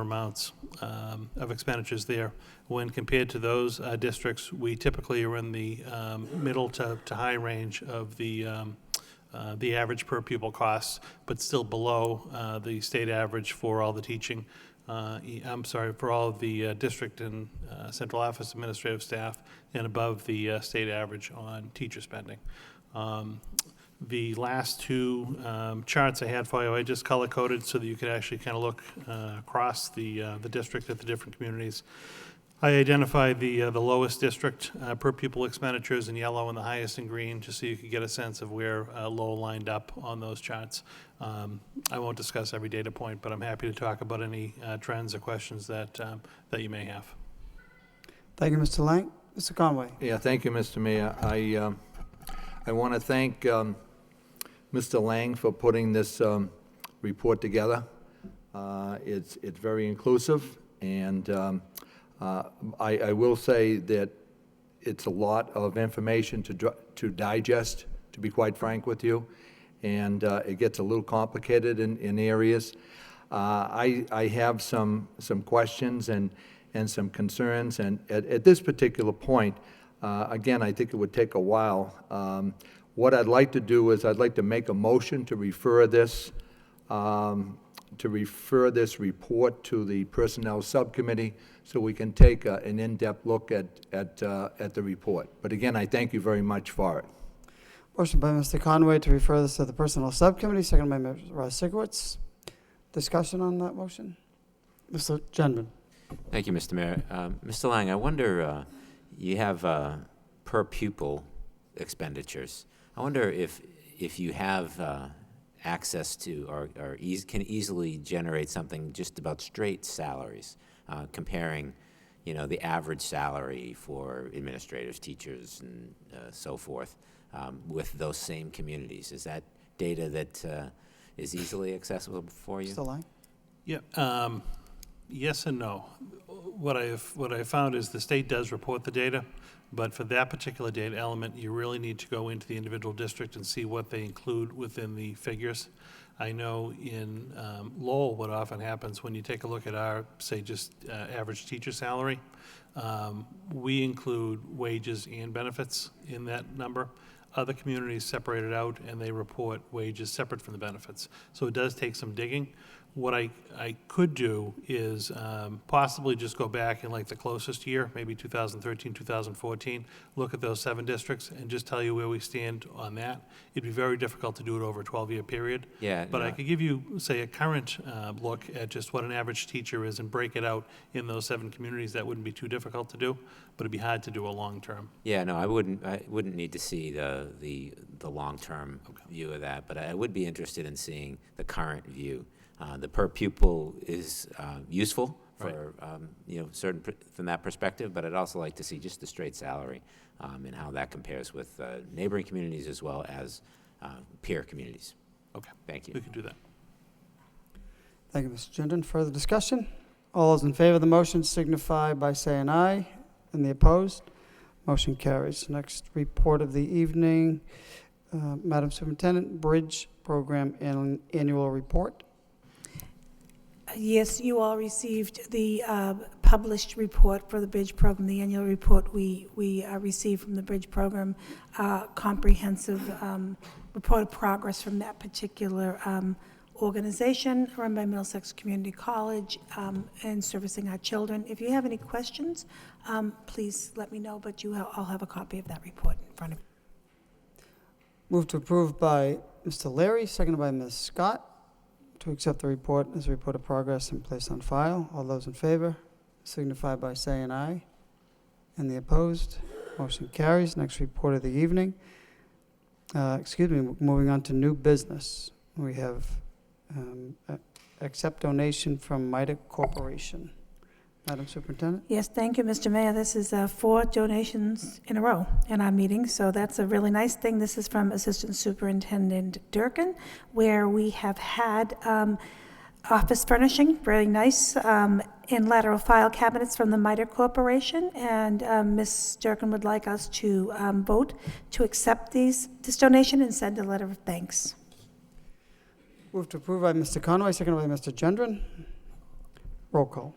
amounts of expenditures there. When compared to those districts, we typically are in the middle to high range of the average per pupil costs, but still below the state average for all the teaching. For all of the district and central office administrative staff, and above the state average on teacher spending. The last 2 charts I had for you, I just color-coded so that you could actually kind of look across the district at the different communities. I identified the lowest district per pupil expenditures in yellow and the highest in green, just so you could get a sense of where Lowell lined up on those charts. I won't discuss every data point, but I'm happy to talk about any trends or questions that you may have. Thank you, Mr. Lang. Mr. Conway. Yeah, thank you, Mr. Mayor. I want to thank Mr. Lang for putting this report together. It's very inclusive, and I will say that it's a lot of information to digest, to be quite frank with you, and it gets a little complicated in areas. I have some questions and some concerns, and at this particular point, again, I think it would take a while. What I'd like to do is I'd like to make a motion to refer this report to the Personnel Subcommittee so we can take an in-depth look at the report. But again, I thank you very much for it. Motion by Mr. Conway to refer this to the Personnel Subcommittee, second by Ms. Sikowitz. Discussion on that motion? Mr. Gendron. Thank you, Mr. Mayor. Mr. Lang, I wonder, you have per pupil expenditures. I wonder if you have access to or can easily generate something just about straight salaries, comparing, the average salary for administrators, teachers, and so forth, with those same communities. Is that data that is easily accessible for you? Still line? Yeah, yes and no. What I've found is the state does report the data, but for that particular data element, you really need to go into the individual district and see what they include within the figures. I know in Lowell, what often happens when you take a look at our, say, just average teacher salary, we include wages and benefits in that number. Other communities separate it out, and they report wages separate from the benefits. So it does take some digging. What I could do is possibly just go back in like the closest year, maybe 2013, 2014, look at those 7 districts and just tell you where we stand on that. It'd be very difficult to do it over a 12-year period. Yeah. But I could give you, say, a current look at just what an average teacher is and break it out in those 7 communities. That wouldn't be too difficult to do, but it'd be hard to do a long term. Yeah, no, I wouldn't need to see the long-term view of that, but I would be interested in seeing the current view. The per pupil is useful for, certain from that perspective, but I'd also like to see just the straight salary and how that compares with neighboring communities as well as peer communities. Okay. Thank you. We could do that. Thank you, Mr. Gendron. Further discussion? All those in favor of the motion signify by saying aye. And the opposed? Motion carries. Next report of the evening, Madam Superintendent, Bridge Program Annual Report. Yes, you all received the published report for the Bridge Program, the annual report we received from the Bridge Program, comprehensive report of progress from that particular organization run by Middlesex Community College and servicing our children. If you have any questions, please let me know, but I'll have a copy of that report in front of you. Move to approve by Mr. Leary, seconded by Ms. Scott, to accept the report as a report of progress and place on file. All those in favor signify by saying aye. And the opposed? Motion carries. Next report of the evening. Moving on to new business. We have accept donation from MITA Corporation. Madam Superintendent? Yes, thank you, Mr. Mayor. This is 4 donations in a row in our meeting, so that's a really nice thing. This is from Assistant Superintendent Durkin, where we have had office furnishing, very nice, in lateral file cabinets from the MITA Corporation, and Ms. Durkin would like us to vote to accept this donation and send a letter of thanks. Move to approve by Mr. Conway, seconded by Mr. Gendron. Roll call.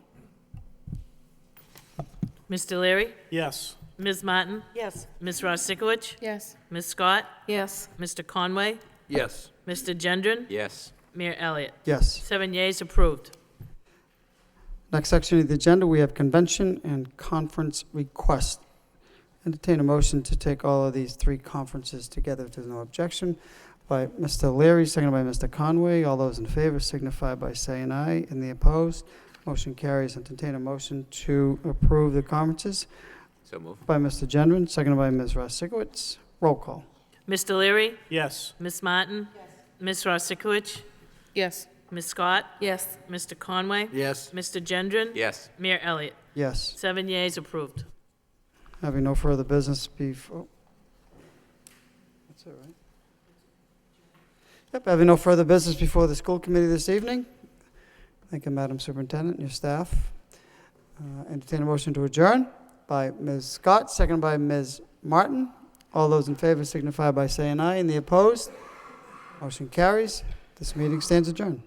Mr. Leary? Yes. Ms. Martin? Yes. Ms. Rosikowicz? Yes. Ms. Scott? Yes. Mr. Conway? Yes. Mr. Gendron? Yes. Mayor Elliott? Yes. 7 yeas, approved. Next section of the agenda, we have convention and conference request. Entertain a motion to take all of these 3 conferences together if there's no objection. By Mr. Leary, seconded by Mr. Conway. All those in favor signify by saying aye. And the opposed? Motion carries. Entertain a motion to approve the conferences. So moved. By Mr. Gendron, seconded by Ms. Rosikowicz. Roll call. Mr. Leary? Yes. Ms. Martin? Yes. Ms. Rosikowicz? Yes. Ms. Scott? Yes. Mr. Conway? Yes. Mr. Gendron? Yes. Mayor Elliott? Yes. 7 yeas, approved. Having no further business before... That's all right. Yep, having no further business before the school committee this evening. Thank you, Madam Superintendent and your staff. Entertain a motion to adjourn by Ms. Scott, seconded by Ms. Martin. All those in favor signify by saying aye, and the opposed? Motion carries. This meeting stands adjourned.